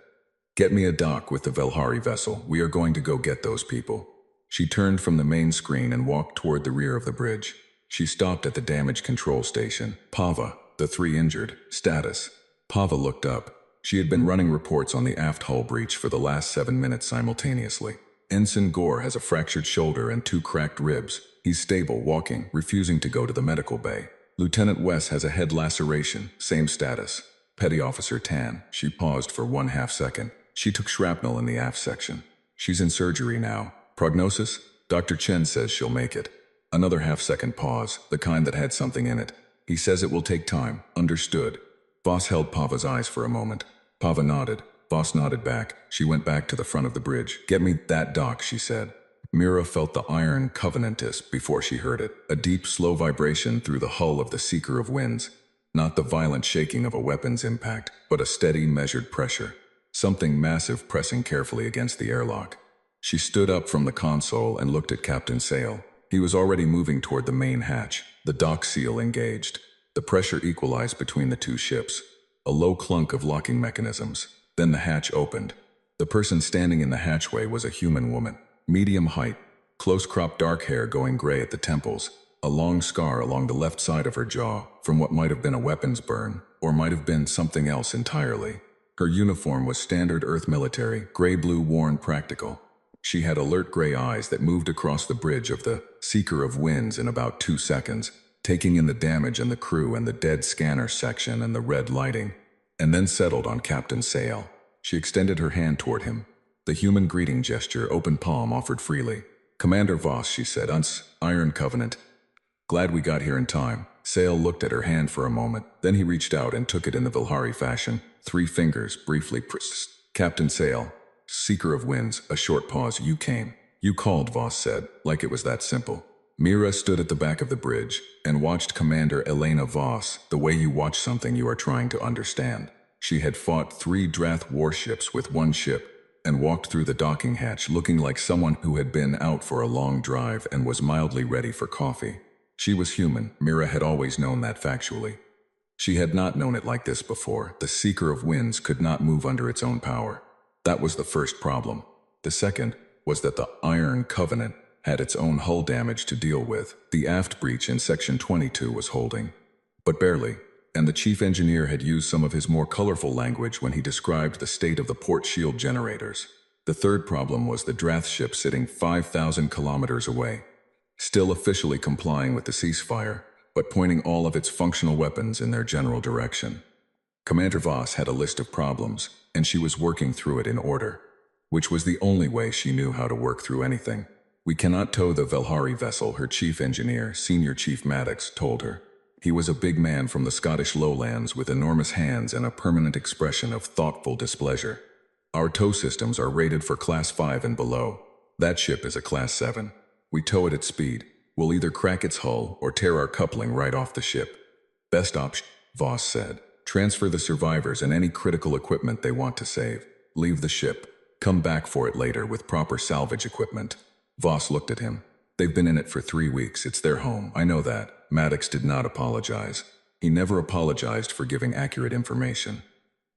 Speaker 1: Get me a dock with the Valhari vessel. We are going to go get those people. She turned from the main screen and walked toward the rear of the bridge. She stopped at the damage control station. Pava, the 3 injured. Status. Pava looked up. She had been running reports on the aft hull breach for the last 7 minutes simultaneously. Ensign Gore has a fractured shoulder and 2 cracked ribs. He's stable, walking, refusing to go to the medical bay. Lieutenant West has a head laceration, same status. Petty Officer Tan, she paused for 1/2 second. She took shrapnel in the aft section. She's in surgery now. Prognosis? Dr. Chen says she'll make it. Another 1/2 second pause, the kind that had something in it. He says it will take time. Understood. Voss held Pava's eyes for a moment. Pava nodded. Voss nodded back. She went back to the front of the bridge. Get me that doc, she said. Mira felt the iron covenantus before she heard it. A deep, slow vibration through the hull of the Seeker of Winds. Not the violent shaking of a weapon's impact, but a steady, measured pressure. Something massive pressing carefully against the airlock. She stood up from the console and looked at Captain Sale. He was already moving toward the main hatch. The dock seal engaged. The pressure equalized between the two ships. A low clunk of locking mechanisms. Then the hatch opened. The person standing in the hatchway was a human woman. Medium height, close-cropped dark hair going gray at the temples, a long scar along the left side of her jaw from what might have been a weapons burn, or might have been something else entirely. Her uniform was standard Earth military, gray-blue worn practical. She had alert gray eyes that moved across the bridge of the Seeker of Winds in about 2 seconds, taking in the damage and the crew and the dead scanner section and the red lighting, and then settled on Captain Sale. She extended her hand toward him. The human greeting gesture, open palm, offered freely. Commander Voss, she said, Iron Covenant. Glad we got here in time. Sale looked at her hand for a moment, then he reached out and took it in the Vilhari fashion. 3 fingers briefly pressed. Captain Sale, Seeker of Winds, a short pause. You came. You called, Voss said, like it was that simple. Mira stood at the back of the bridge and watched Commander Elena Voss the way you watch something you are trying to understand. She had fought 3 Drath warships with 1 ship, and walked through the docking hatch looking like someone who had been out for a long drive and was mildly ready for coffee. She was human. Mira had always known that factually. She had not known it like this before. The Seeker of Winds could not move under its own power. That was the first problem. The second was that the Iron Covenant had its own hull damage to deal with. The aft breach in Section 22 was holding, but barely. And the chief engineer had used some of his more colorful language when he described the state of the port shield generators. The third problem was the Drath ship sitting 5,000 kilometers away, still officially complying with the ceasefire, but pointing all of its functional weapons in their general direction. Commander Voss had a list of problems, and she was working through it in order, which was the only way she knew how to work through anything. We cannot tow the Vilhari vessel, her chief engineer, Senior Chief Maddox, told her. He was a big man from the Scottish lowlands with enormous hands and a permanent expression of thoughtful displeasure. Our tow systems are rated for Class 5 and below. That ship is a Class 7. We tow it at speed. We'll either crack its hull or tear our coupling right off the ship. Best option, Voss said. Transfer the survivors and any critical equipment they want to save. Leave the ship. Come back for it later with proper salvage equipment. Voss looked at him. They've been in it for 3 weeks. It's their home. I know that. Maddox did not apologize. He never apologized for giving accurate information.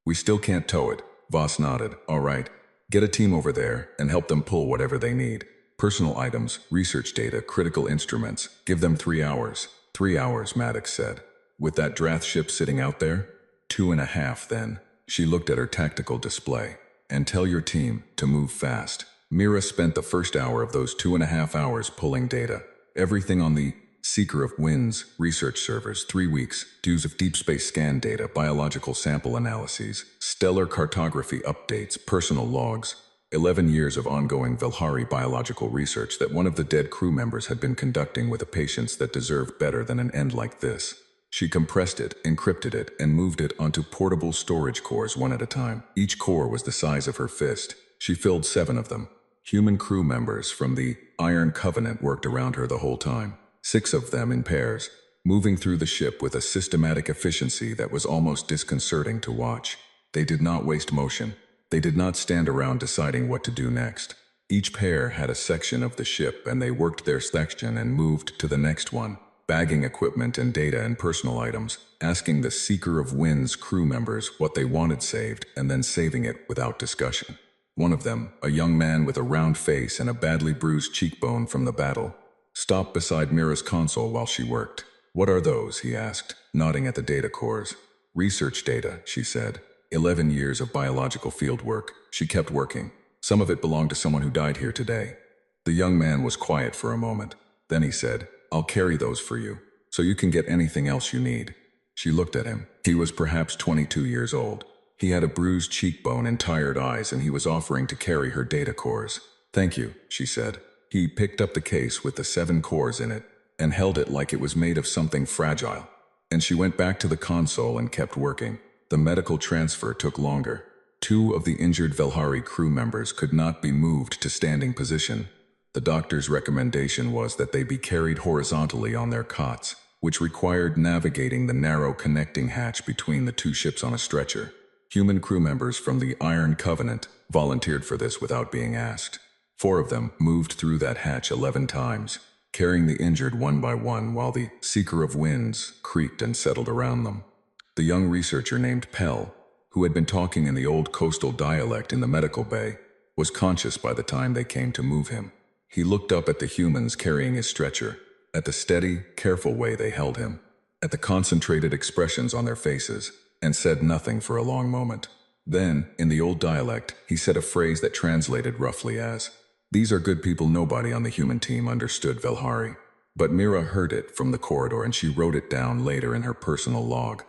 Speaker 1: We still can't tow it. Voss nodded. All right. Get a team over there and help them pull whatever they need. Personal items, research data, critical instruments. Give them 3 hours. 3 hours, Maddox said. With that Drath ship sitting out there? 2.5 then. She looked at her tactical display. And tell your team to move fast. Mira spent the first hour of those 2.5 hours pulling data. Everything on the Seeker of Winds research servers, 3 weeks, dues of deep space scan data, biological sample analyses, stellar cartography updates, personal logs, 11 years of ongoing Vilhari biological research that one of the dead crew members had been conducting with a patience that deserved better than an end like this. She compressed it, encrypted it, and moved it onto portable storage cores one at a time. Each core was the size of her fist. She filled 7 of them. Human crew members from the Iron Covenant worked around her the whole time. 6 of them in pairs, moving through the ship with a systematic efficiency that was almost disconcerting to watch. They did not waste motion. They did not stand around deciding what to do next. Each pair had a section of the ship and they worked their section and moved to the next one, bagging equipment and data and personal items, asking the Seeker of Winds crew members what they wanted saved and then saving it without discussion. One of them, a young man with a round face and a badly bruised cheekbone from the battle, stopped beside Mira's console while she worked. What are those? He asked, nodding at the data cores. Research data, she said. 11 years of biological field work. She kept working. Some of it belonged to someone who died here today. The young man was quiet for a moment. Then he said, "I'll carry those for you, so you can get anything else you need." She looked at him. He was perhaps 22 years old. He had a bruised cheekbone and tired eyes, and he was offering to carry her data cores. "Thank you," she said. He picked up the case with the 7 cores in it and held it like it was made of something fragile. And she went back to the console and kept working. The medical transfer took longer. 2 of the injured Velhari crew members could not be moved to standing position. The doctor's recommendation was that they be carried horizontally on their cots, which required navigating the narrow connecting hatch between the 2 ships on a stretcher. Human crew members from the Iron Covenant volunteered for this without being asked. 4 of them moved through that hatch 11 times, carrying the injured one by one while the Seeker of Winds creaked and settled around them. The young researcher named Pell, who had been talking in the old coastal dialect in the medical bay, was conscious by the time they came to move him. He looked up at the humans carrying his stretcher, at the steady, careful way they held him, at the concentrated expressions on their faces, and said nothing for a long moment. Then, in the old dialect, he said a phrase that translated roughly as, "These are good people nobody on the human team understood Velhari." But Mira heard it from the corridor and she wrote it down later in her personal log,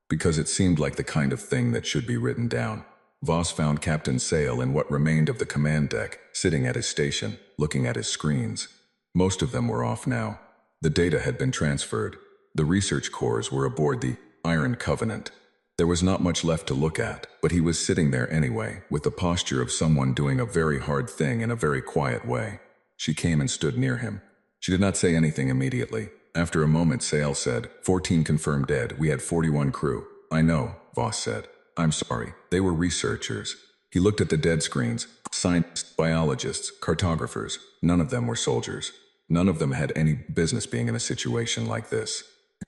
Speaker 1: because it seemed like the kind of thing that should be written down. Voss found Captain Sale in what remained of the command deck, sitting at his station, looking at his screens. Most of them were off now. The data had been transferred. The research cores were aboard the Iron Covenant. There was not much left to look at, but he was sitting there anyway, with the posture of someone doing a very hard thing in a very quiet way. She came and stood near him. She did not say anything immediately. After a moment, Sale said, 14 confirmed dead. We had 41 crew." "I know," Voss said. "I'm sorry. They were researchers." He looked at the dead screens. Scientists, biologists, cartographers. None of them were soldiers. None of them had any business being in a situation like this.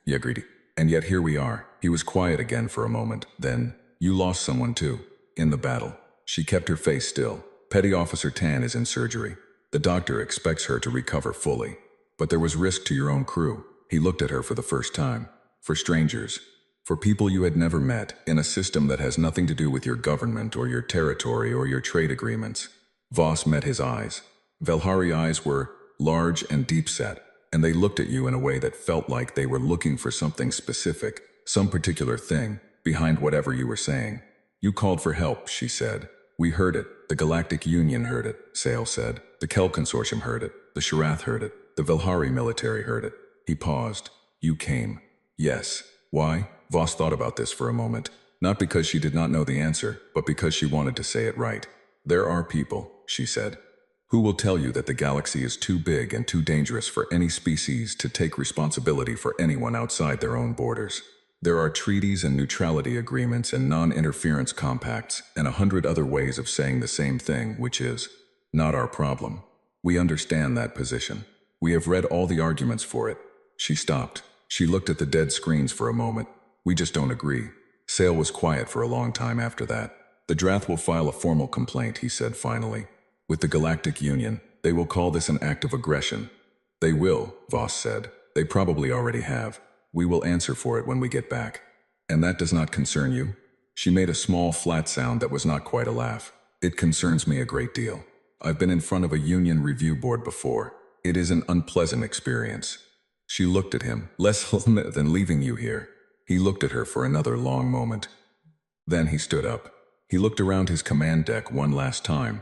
Speaker 1: "Yeah, greedy. And yet here we are." He was quiet again for a moment. Then, "You lost someone too. In the battle." She kept her face still. "Petty Officer Tan is in surgery. The doctor expects her to recover fully. But there was risk to your own crew." He looked at her for the first time. "For strangers. For people you had never met, in a system that has nothing to do with your government or your territory or your trade agreements." Voss met his eyes. Velhari eyes were large and deep-set, and they looked at you in a way that felt like they were looking for something specific, some particular thing, behind whatever you were saying. "You called for help," she said. "We heard it. The Galactic Union heard it," Sale said. "The Kel Consortium heard it. The Sharath heard it. The Velhari military heard it." He paused. "You came." "Yes." "Why?" Voss thought about this for a moment. Not because she did not know the answer, but because she wanted to say it right. "There are people," she said, "who will tell you that the galaxy is too big and too dangerous for any species to take responsibility for anyone outside their own borders. There are treaties and neutrality agreements and non-interference compacts and 100 other ways of saying the same thing, which is, not our problem. We understand that position. We have read all the arguments for it." She stopped. She looked at the dead screens for a moment. "We just don't agree." Sale was quiet for a long time after that. "The Drath will file a formal complaint," he said finally. "With the Galactic Union, they will call this an act of aggression." "They will," Voss said. "They probably already have. We will answer for it when we get back." "And that does not concern you?" She made a small, flat sound that was not quite a laugh. "It concerns me a great deal. I've been in front of a union review board before. It is an unpleasant experience." She looked at him. "Less than leaving you here." He looked at her for another long moment. Then he stood up. He looked around his command deck one last time,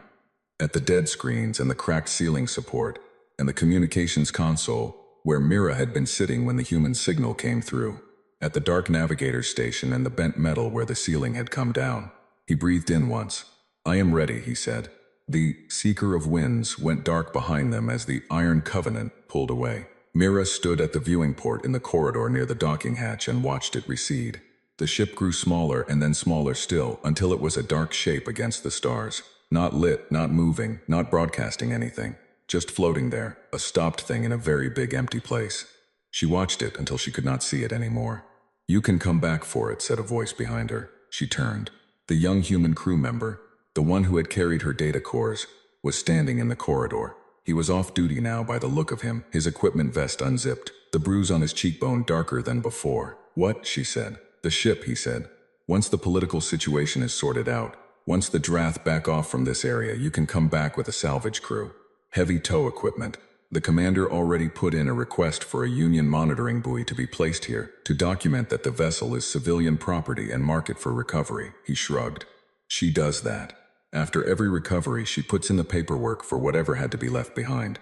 Speaker 1: at the dead screens and the cracked ceiling support, and the communications console, where Mira had been sitting when the human signal came through, at the dark navigator station and the bent metal where the ceiling had come down. He breathed in once. "I am ready," he said. The Seeker of Winds went dark behind them as the Iron Covenant pulled away. Mira stood at the viewing port in the corridor near the docking hatch and watched it recede. The ship grew smaller and then smaller still until it was a dark shape against the stars. Not lit, not moving, not broadcasting anything. Just floating there, a stopped thing in a very big empty place. She watched it until she could not see it anymore. "You can come back for it," said a voice behind her. She turned. The young human crew member, the one who had carried her data cores, was standing in the corridor. He was off duty now by the look of him, his equipment vest unzipped, the bruise on his cheekbone darker than before. "What?" she said. "The ship," he said. Once the political situation is sorted out, once the Drath back off from this area, you can come back with a salvage crew. Heavy tow equipment. The commander already put in a request for a Union monitoring buoy to be placed here to document that the vessel is civilian property and mark it for recovery. He shrugged. She does that. After every recovery, she puts in the paperwork for whatever had to be left behind.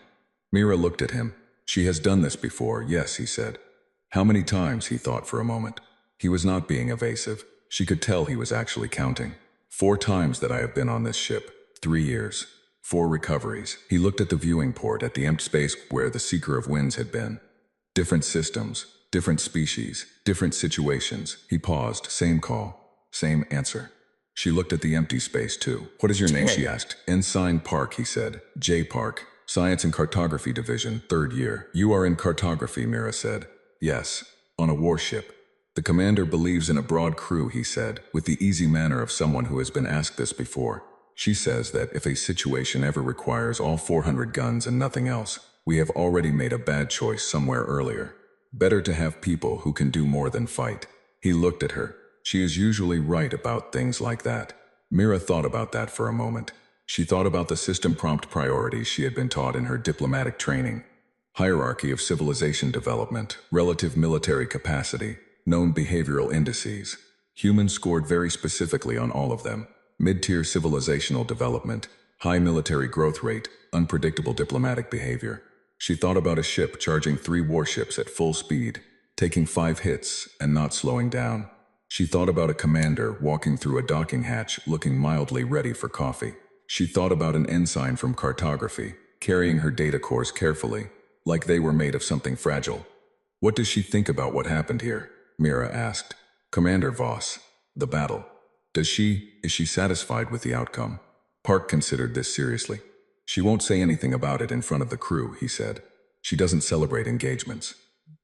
Speaker 1: Mira looked at him. She has done this before, yes, he said. How many times, he thought for a moment. He was not being evasive. She could tell he was actually counting. 4 times that I have been on this ship. 3 years. 4 recoveries. He looked at the viewing port at the empty space where the Seeker of Winds had been. Different systems, different species, different situations. He paused. Same call. Same answer. She looked at the empty space too. What is your name, she asked. Ensign Park, he said. J. Park. Science and Cartography Division, 3rd year. You are in cartography, Mira said. Yes. On a warship. The commander believes in a broad crew, he said, with the easy manner of someone who has been asked this before. She says that if a situation ever requires all 400 guns and nothing else, we have already made a bad choice somewhere earlier. Better to have people who can do more than fight. He looked at her. She is usually right about things like that. Mira thought about that for a moment. She thought about the system prompt priorities she had been taught in her diplomatic training. Hierarchy of civilization development, relative military capacity, known behavioral indices. Humans scored very specifically on all of them. Mid-tier civilizational development, high military growth rate, unpredictable diplomatic behavior. She thought about a ship charging 3 warships at full speed, taking 5 hits and not slowing down. She thought about a commander walking through a docking hatch looking mildly ready for coffee. She thought about an ensign from cartography, carrying her data cores carefully, like they were made of something fragile. What does she think about what happened here? Mira asked. Commander Voss. The battle. Is she satisfied with the outcome? Park considered this seriously. She won't say anything about it in front of the crew, he said. She doesn't celebrate engagements.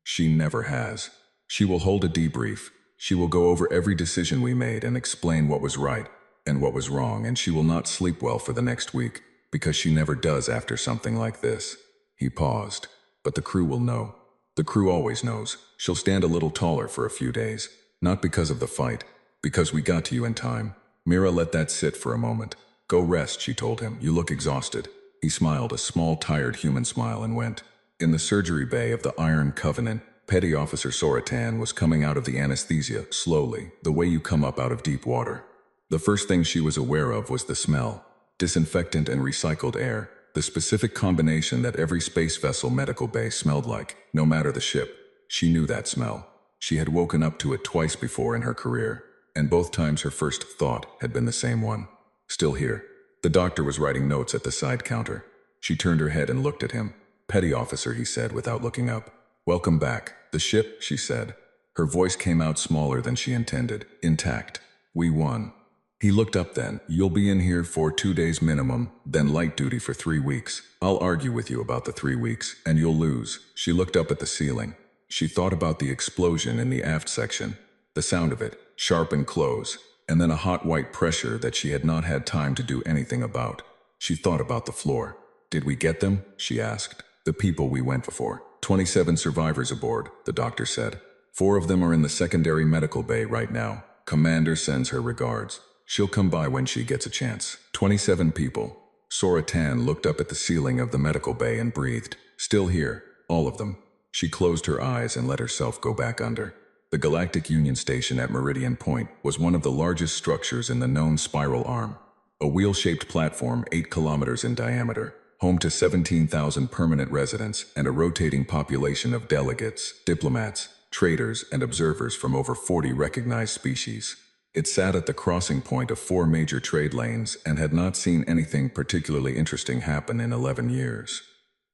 Speaker 1: She never has. She will hold a debrief. She will go over every decision we made and explain what was right and what was wrong, and she will not sleep well for the next week, because she never does after something like this. He paused. But the crew will know. The crew always knows. She'll stand a little taller for a few days. Not because of the fight, because we got to you in time. Mira let that sit for a moment. Go rest, she told him. You look exhausted. He smiled a small, tired human smile and went. In the surgery bay of the Iron Covenant, Petty Officer Soratan was coming out of the anesthesia, slowly, the way you come up out of deep water. The first thing she was aware of was the smell. Disinfectant and recycled air, the specific combination that every space vessel medical bay smelled like, no matter the ship. She knew that smell. She had woken up to it twice before in her career, and both times her first thought had been the same one. Still here. The doctor was writing notes at the side counter. She turned her head and looked at him. Petty Officer, he said without looking up. Welcome back. The ship, she said. Her voice came out smaller than she intended. Intact. We won. He looked up then. You'll be in here for 2 days minimum, then light duty for 3 weeks. I'll argue with you about the 3 weeks, and you'll lose. She looked up at the ceiling. She thought about the explosion in the aft section. The sound of it, sharp and close, and then a hot white pressure that she had not had time to do anything about. She thought about the floor. Did we get them? She asked. The people we went for. 27 survivors aboard, the doctor said. 4 of them are in the secondary medical bay right now. Commander sends her regards. She'll come by when she gets a chance. 27 people. Sora Tan looked up at the ceiling of the medical bay and breathed. Still here, all of them. She closed her eyes and let herself go back under. The Galactic Union Station at Meridian Point was one of the largest structures in the known spiral arm. A wheel-shaped platform 8 kilometers in diameter, home to 17,000 permanent residents and a rotating population of delegates, diplomats, traders, and observers from over 40 recognized species. It sat at the crossing point of 4 major trade lanes and had not seen anything particularly interesting happen in 11 years.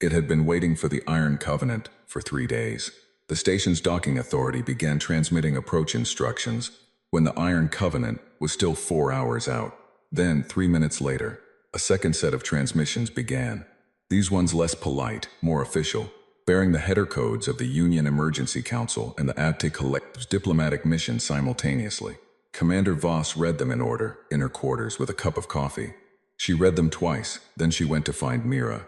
Speaker 1: It had been waiting for the Iron Covenant for 3 days. The station's docking authority began transmitting approach instructions when the Iron Covenant was still 4 hours out. Then, 3 minutes later, a second set of transmissions began. These ones less polite, more official, bearing the header codes of the Union Emergency Council and the Abte Collective's diplomatic mission simultaneously. Commander Voss read them in order, in her quarters with a cup of coffee. She read them twice, then she went to find Mira.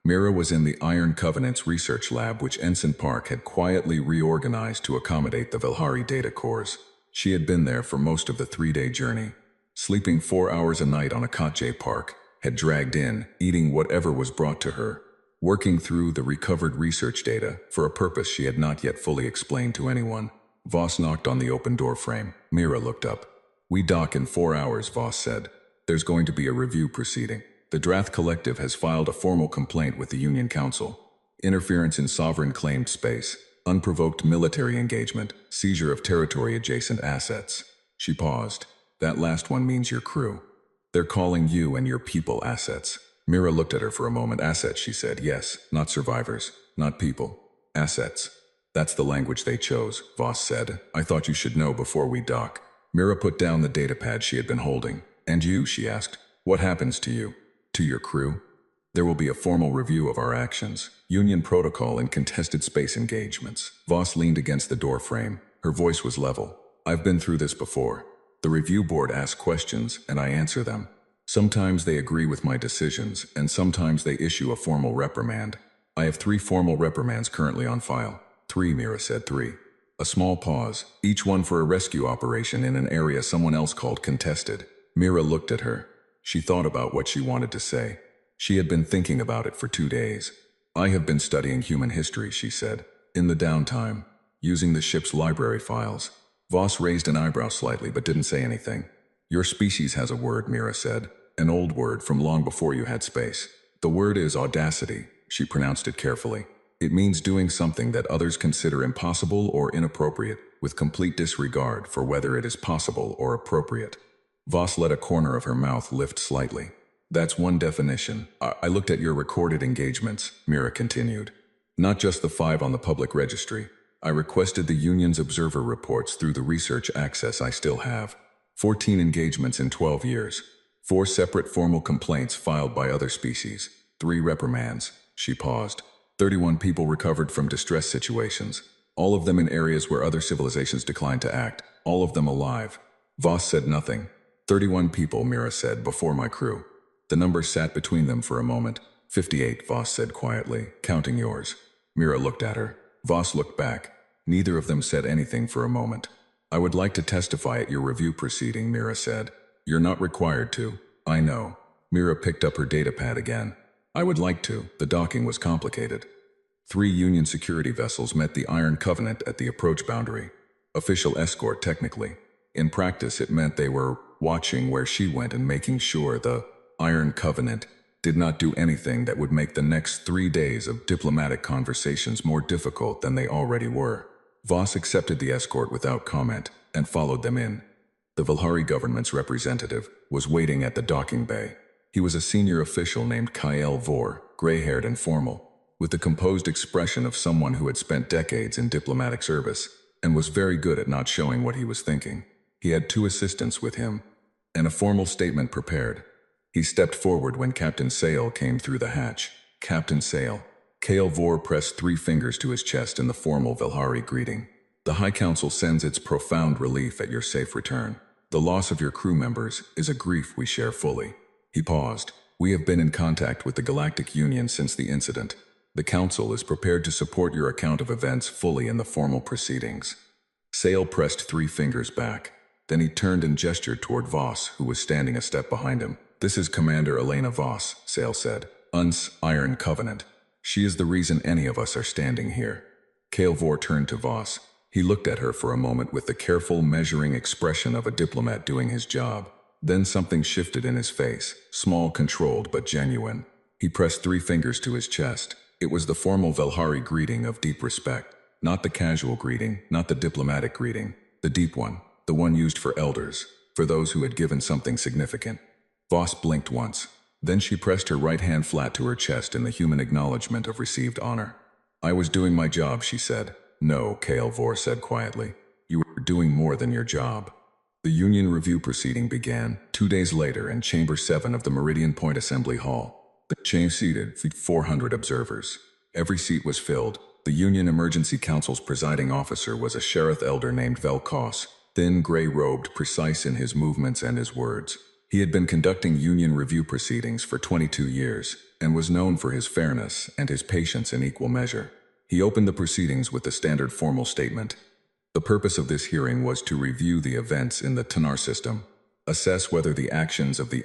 Speaker 1: Mira was in the Iron Covenant's research lab, which Ensign Park had quietly reorganized to accommodate the Vilhari data cores. She had been there for most of the 3-day journey, sleeping 4 hours a night on a cot J Park, had dragged in, eating whatever was brought to her, working through the recovered research data for a purpose she had not yet fully explained to anyone. Voss knocked on the open door frame. Mira looked up. "We dock in 4 hours," Voss said. "There's going to be a review proceeding. The Drath Collective has filed a formal complaint with the Union Council. Interference in sovereign claimed space, unprovoked military engagement, seizure of territory-adjacent assets." She paused. "That last one means your crew. They're calling you and your people assets." Mira looked at her for a moment. "Assets," she said. "Yes, not survivors, not people. Assets." "That's the language they chose," Voss said. "I thought you should know before we dock." Mira put down the datapad she had been holding. "And you?" she asked. "What happens to you? To your crew?" "There will be a formal review of our actions. Union protocol and contested space engagements." Voss leaned against the door frame. Her voice was level. "I've been through this before. The review board asks questions, and I answer them. Sometimes they agree with my decisions, and sometimes they issue a formal reprimand. I have 3 formal reprimands currently on file." "3," Mira said. "3." A small pause, each one for a rescue operation in an area someone else called contested. Mira looked at her. She thought about what she wanted to say. She had been thinking about it for 2 days. "I have been studying human history," she said, "in the downtime, using the ship's library files." Voss raised an eyebrow slightly but didn't say anything. "Your species has a word," Mira said. "An old word from long before you had space. The word is audacity." She pronounced it carefully. "It means doing something that others consider impossible or inappropriate, with complete disregard for whether it is possible or appropriate." Voss let a corner of her mouth lift slightly. "That's one definition. I looked at your recorded engagements," Mira continued. "Not just the 5 on the public registry. I requested the Union's observer reports through the research access I still have. 14 engagements in 12 years. 4 separate formal complaints filed by other species. 3 reprimands." She paused. 31 people recovered from distress situations. All of them in areas where other civilizations declined to act. All of them alive. Voss said nothing. 31 people, Mira said, before my crew. The number sat between them for a moment. 58, Voss said quietly, counting yours. Mira looked at her. Voss looked back. Neither of them said anything for a moment. "I would like to testify at your review proceeding," Mira said. "You're not required to." "I know." Mira picked up her datapad again. "I would like to." The docking was complicated. 3 Union security vessels met the Iron Covenant at the approach boundary. Official escort, technically. In practice, it meant they were watching where she went and making sure the Iron Covenant did not do anything that would make the next 3 days of diplomatic conversations more difficult than they already were. Voss accepted the escort without comment and followed them in. The Vilhari government's representative was waiting at the docking bay. He was a senior official named Kael Vor, gray-haired and formal, with the composed expression of someone who had spent decades in diplomatic service and was very good at not showing what he was thinking. He had 2 assistants with him, and a formal statement prepared. He stepped forward when Captain Sale came through the hatch. "Captain Sale." Kael Vor pressed 3 fingers to his chest in the formal Vilhari greeting. "The High Council sends its profound relief at your safe return. The loss of your crew members is a grief we share fully." He paused. "We have been in contact with the Galactic Union since the incident. The Council is prepared to support your account of events fully in the formal proceedings." Sale pressed 3 fingers back. Then he turned and gestured toward Voss, who was standing a step behind him. "This is Commander Elena Voss," Sale said. "UNS Iron Covenant. She is the reason any of us are standing here." Kael Vor turned to Voss. He looked at her for a moment with the careful, measuring expression of a diplomat doing his job. Then something shifted in his face, small, controlled, but genuine. He pressed 3 fingers to his chest. It was the formal Vilhari greeting of deep respect. Not the casual greeting, not the diplomatic greeting. The deep one, the one used for elders, for those who had given something significant. Voss blinked once. Then she pressed her right hand flat to her chest in the human acknowledgement of received honor. "I was doing my job," she said. "No," Kael Vor said quietly. "You were doing more than your job." The Union review proceeding began 2 days later in Chamber 7 of the Meridian Point Assembly Hall. The chamber seated 400 observers. Every seat was filled. The Union Emergency Council's presiding officer was a sheriff elder named Velkos, thin, gray-robed, precise in his movements and his words. He had been conducting Union review proceedings for 22 years, and was known for his fairness and his patience in equal measure. He opened the proceedings with the standard formal statement. The purpose of this hearing was to review the events in the Tanar system, assess whether the actions of the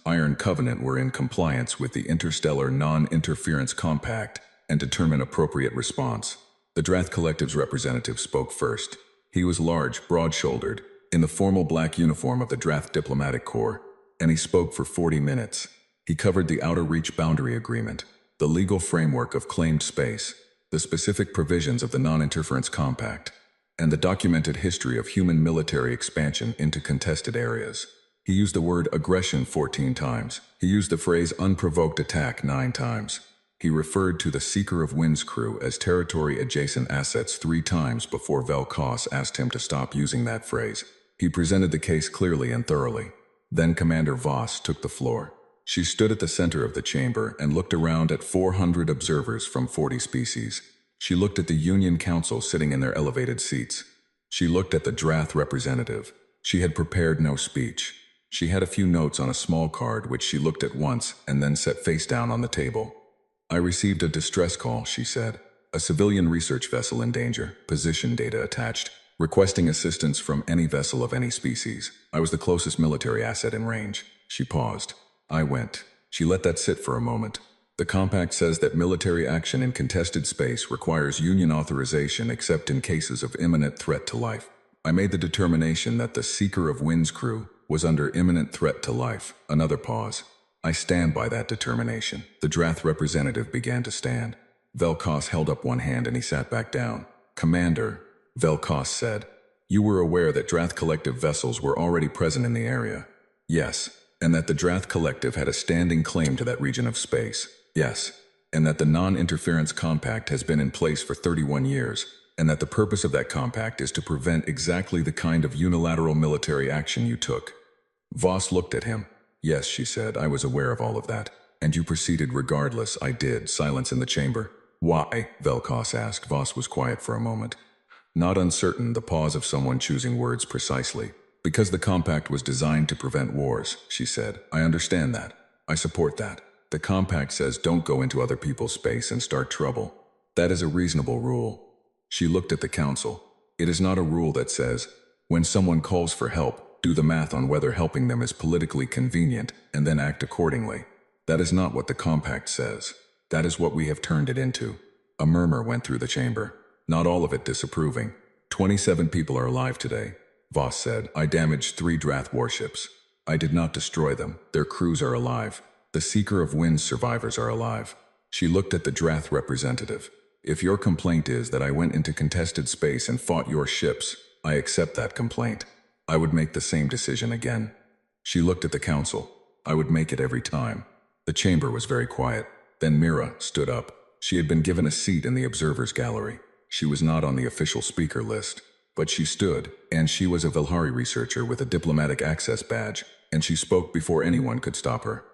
Speaker 1: Iron Covenant were in compliance with the Interstellar Non-Interference Compact, and determine appropriate response. The Drath Collective's representative spoke first. He was large, broad-shouldered, in the formal black uniform of the Drath Diplomatic Corps, and he spoke for 40 minutes. He covered the Outer Reach Boundary Agreement, the legal framework of claimed space, the specific provisions of the Non-Interference Compact, and the documented history of human military expansion into contested areas. He used the word aggression 14 times. He used the phrase unprovoked attack 9 times. He referred to the Seeker of Winds crew as territory-adjacent assets 3 times before Vel'Koz asked him to stop using that phrase. He presented the case clearly and thoroughly. Then Commander Voss took the floor. She stood at the center of the chamber and looked around at 400 observers from 40 species. She looked at the Union Council sitting in their elevated seats. She looked at the Drath representative. She had prepared no speech. She had a few notes on a small card which she looked at once and then set face down on the table. "I received a distress call," she said. "A civilian research vessel in danger, position data attached, requesting assistance from any vessel of any species. I was the closest military asset in range." She paused. "I went." She let that sit for a moment. "The compact says that military action in contested space requires Union authorization except in cases of imminent threat to life. I made the determination that the Seeker of Winds crew was under imminent threat to life." Another pause. "I stand by that determination." The Drath representative began to stand. Vel'Koz held up one hand and he sat back down. "Commander," Vel'Koz said, "you were aware that Drath Collective vessels were already present in the area?" "Yes." "And that the Drath Collective had a standing claim to that region of space?" "Yes." "And that the Non-Interference Compact has been in place for 31 years, and that the purpose of that compact is to prevent exactly the kind of unilateral military action you took?" Voss looked at him. "Yes," she said, "I was aware of all of that." "And you proceeded regardless?" "I did." Silence in the chamber. "Why?" Vel'Koz asked. Voss was quiet for a moment. Not uncertain, the pause of someone choosing words precisely. "Because the compact was designed to prevent wars," she said. "I understand that. I support that. The compact says don't go into other people's space and start trouble. That is a reasonable rule." She looked at the council. "It is not a rule that says, when someone calls for help, do the math on whether helping them is politically convenient and then act accordingly. That is not what the compact says. That is what we have turned it into." A murmur went through the chamber, not all of it disapproving. 27 people are alive today," Voss said. "I damaged 3 Drath warships. I did not destroy them. Their crews are alive. The Seeker of Winds survivors are alive." She looked at the Drath representative. "If your complaint is that I went into contested space and fought your ships, I accept that complaint. I would make the same decision again." She looked at the council. "I would make it every time." The chamber was very quiet. Then Mira stood up. She had been given a seat in the observers' gallery. She was not on the official speaker list. But she stood, and she was a Velhari researcher with a diplomatic access badge, and she spoke before anyone could stop her.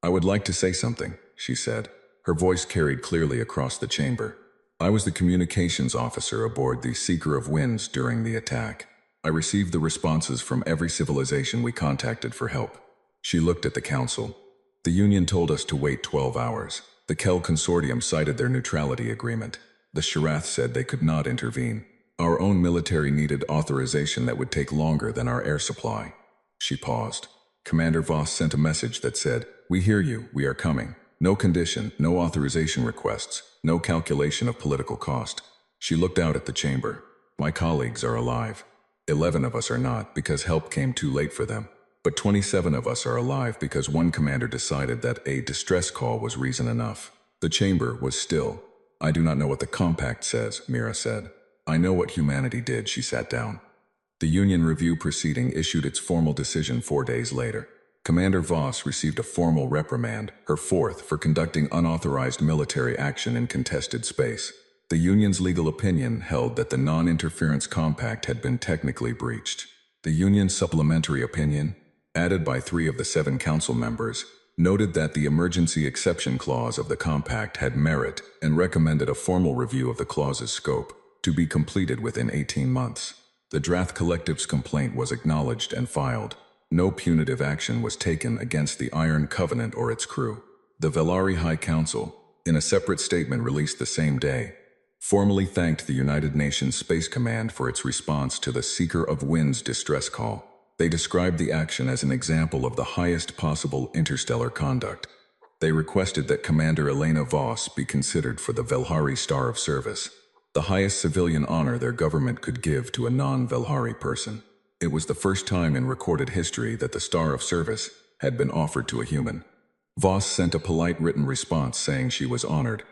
Speaker 1: "I would like to say something," she said. Her voice carried clearly across the chamber. "I was the communications officer aboard the Seeker of Winds during the attack. I received the responses from every civilization we contacted for help." She looked at the council. "The Union told us to wait 12 hours. The Kel Consortium cited their neutrality agreement. The Sharath said they could not intervene. Our own military needed authorization that would take longer than our air supply." She paused. Commander Voss sent a message that said, "We hear you, we are coming. No condition, no authorization requests, no calculation of political cost." She looked out at the chamber. "My colleagues are alive. 11 of us are not because help came too late for them. But 27 of us are alive because one commander decided that a distress call was reason enough." The chamber was still. "I do not know what the compact says," Mira said. "I know what humanity did." She sat down. The Union Review proceeding issued its formal decision 4 days later. Commander Voss received a formal reprimand, her 4th, for conducting unauthorized military action in contested space. The Union's legal opinion held that the non-interference compact had been technically breached. The Union's supplementary opinion, added by 3 of the 7 council members, noted that the emergency exception clause of the compact had merit and recommended a formal review of the clause's scope, to be completed within 18 months. The Drath Collective's complaint was acknowledged and filed. No punitive action was taken against the Iron Covenant or its crew. The Velhari High Council, in a separate statement released the same day, formally thanked the United Nations Space Command for its response to the Seeker of Winds distress call. They described the action as an example of the highest possible interstellar conduct. They requested that Commander Elena Voss be considered for the Velhari Star of Service, the highest civilian honor their government could give to a non-Velhari person. It was the first time in recorded history that the Star of Service had been offered to a human. Voss sent a polite written response saying she was honored,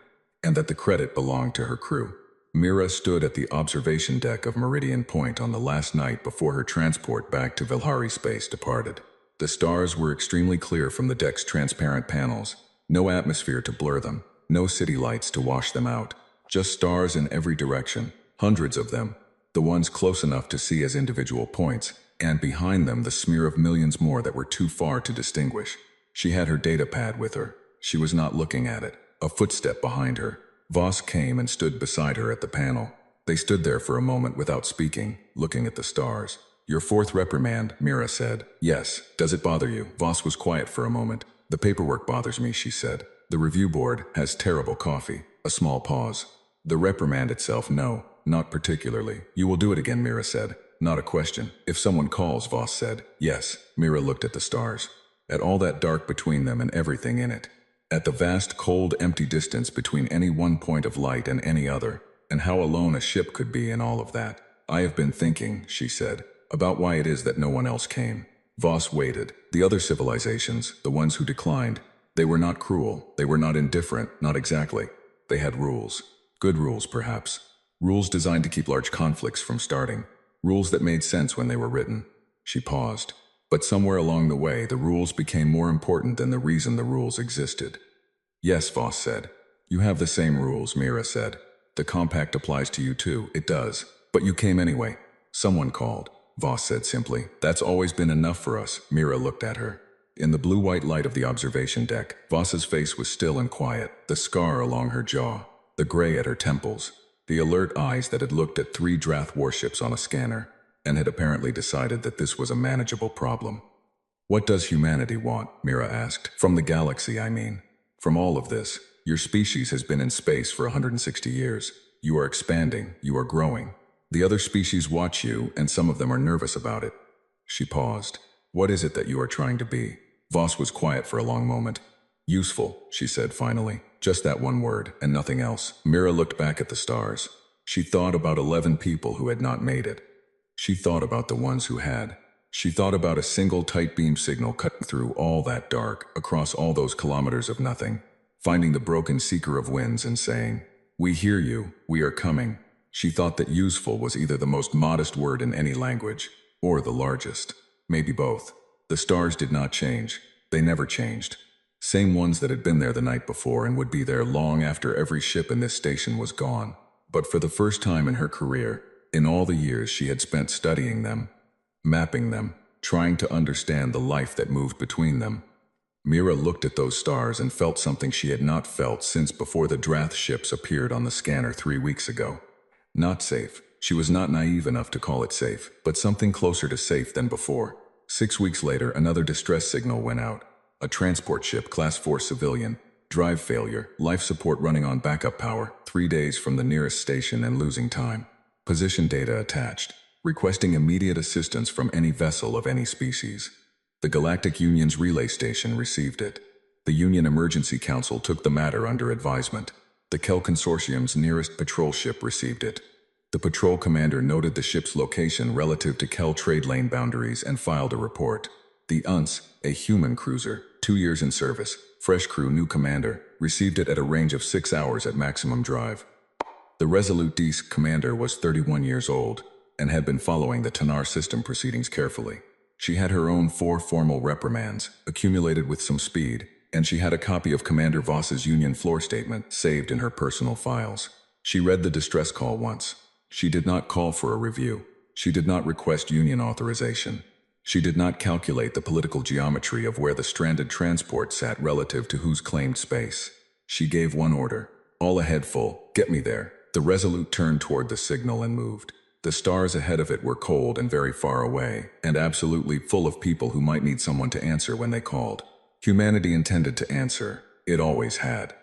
Speaker 1: and that the credit belonged to her crew. Mira stood at the observation deck of Meridian Point on the last night before her transport back to Velhari space departed. The stars were extremely clear from the deck's transparent panels, no atmosphere to blur them, no city lights to wash them out, just stars in every direction, hundreds of them, the ones close enough to see as individual points, and behind them the smear of millions more that were too far to distinguish. She had her data pad with her. She was not looking at it. A footstep behind her. Voss came and stood beside her at the panel. They stood there for a moment without speaking, looking at the stars. "Your fourth reprimand," Mira said. "Yes. Does it bother you?" Voss was quiet for a moment. "The paperwork bothers me," she said. "The review board has terrible coffee." A small pause. "The reprimand itself, no, not particularly." "You will do it again," Mira said. "Not a question." "If someone calls," Voss said. "Yes." Mira looked at the stars. At all that dark between them and everything in it. At the vast, cold, empty distance between any one point of light and any other, and how alone a ship could be in all of that. "I have been thinking," she said, "about why it is that no one else came." Voss waited. The other civilizations, the ones who declined, they were not cruel, they were not indifferent, not exactly. They had rules. Good rules, perhaps. Rules designed to keep large conflicts from starting. Rules that made sense when they were written. She paused. But somewhere along the way, the rules became more important than the reason the rules existed. "Yes," Voss said. "You have the same rules," Mira said. "The compact applies to you too." "It does. But you came anyway." "Someone called," Voss said simply. "That's always been enough for us." Mira looked at her. In the blue-white light of the observation deck, Voss's face was still and quiet, the scar along her jaw, the gray at her temples, the alert eyes that had looked at 3 Drath warships on a scanner, and had apparently decided that this was a manageable problem. "What does humanity want?" Mira asked. "From the galaxy, I mean. From all of this. Your species has been in space for 160 years. You are expanding, you are growing. The other species watch you, and some of them are nervous about it." She paused. "What is it that you are trying to be?" Voss was quiet for a long moment. "Useful," she said finally. Just that one word, and nothing else. Mira looked back at the stars. She thought about 11 people who had not made it. She thought about the ones who had. She thought about a single tight beam signal cutting through all that dark, across all those kilometers of nothing, finding the broken Seeker of Winds and saying, "We hear you, we are coming." She thought that useful was either the most modest word in any language, or the largest. Maybe both. The stars did not change. They never changed. Same ones that had been there the night before and would be there long after every ship in this station was gone. But for the first time in her career, in all the years she had spent studying them, mapping them, trying to understand the life that moved between them, Mira looked at those stars and felt something she had not felt since before the Drath ships appeared on the scanner 3 weeks ago. Not safe. She was not naive enough to call it safe, but something closer to safe than before. 6 weeks later, another distress signal went out. A transport ship, Class 4 civilian, drive failure, life support running on backup power, 3 days from the nearest station and losing time. Position data attached, requesting immediate assistance from any vessel of any species. The Galactic Union's relay station received it. The Union Emergency Council took the matter under advisement. The Kel Consortium's nearest patrol ship received it. The patrol commander noted the ship's location relative to Kel trade lane boundaries and filed a report. The UNS, a human cruiser, 2 years in service, fresh crew, new commander, received it at a range of 6 hours at maximum drive. The Resolute D's commander was 31 years old and had been following the Tanar system proceedings carefully. She had her own 4 formal reprimands, accumulated with some speed, and she had a copy of Commander Voss's Union floor statement saved in her personal files. She read the distress call once. She did not call for a review. She did not request Union authorization. She did not calculate the political geometry of where the stranded transport sat relative to whose claimed space. She gave one order. All ahead full. Get me there. The Resolute turned toward the signal and moved. The stars ahead of it were cold and very far away, and absolutely full of people who might need someone to answer when they called. Humanity intended to answer. It always had.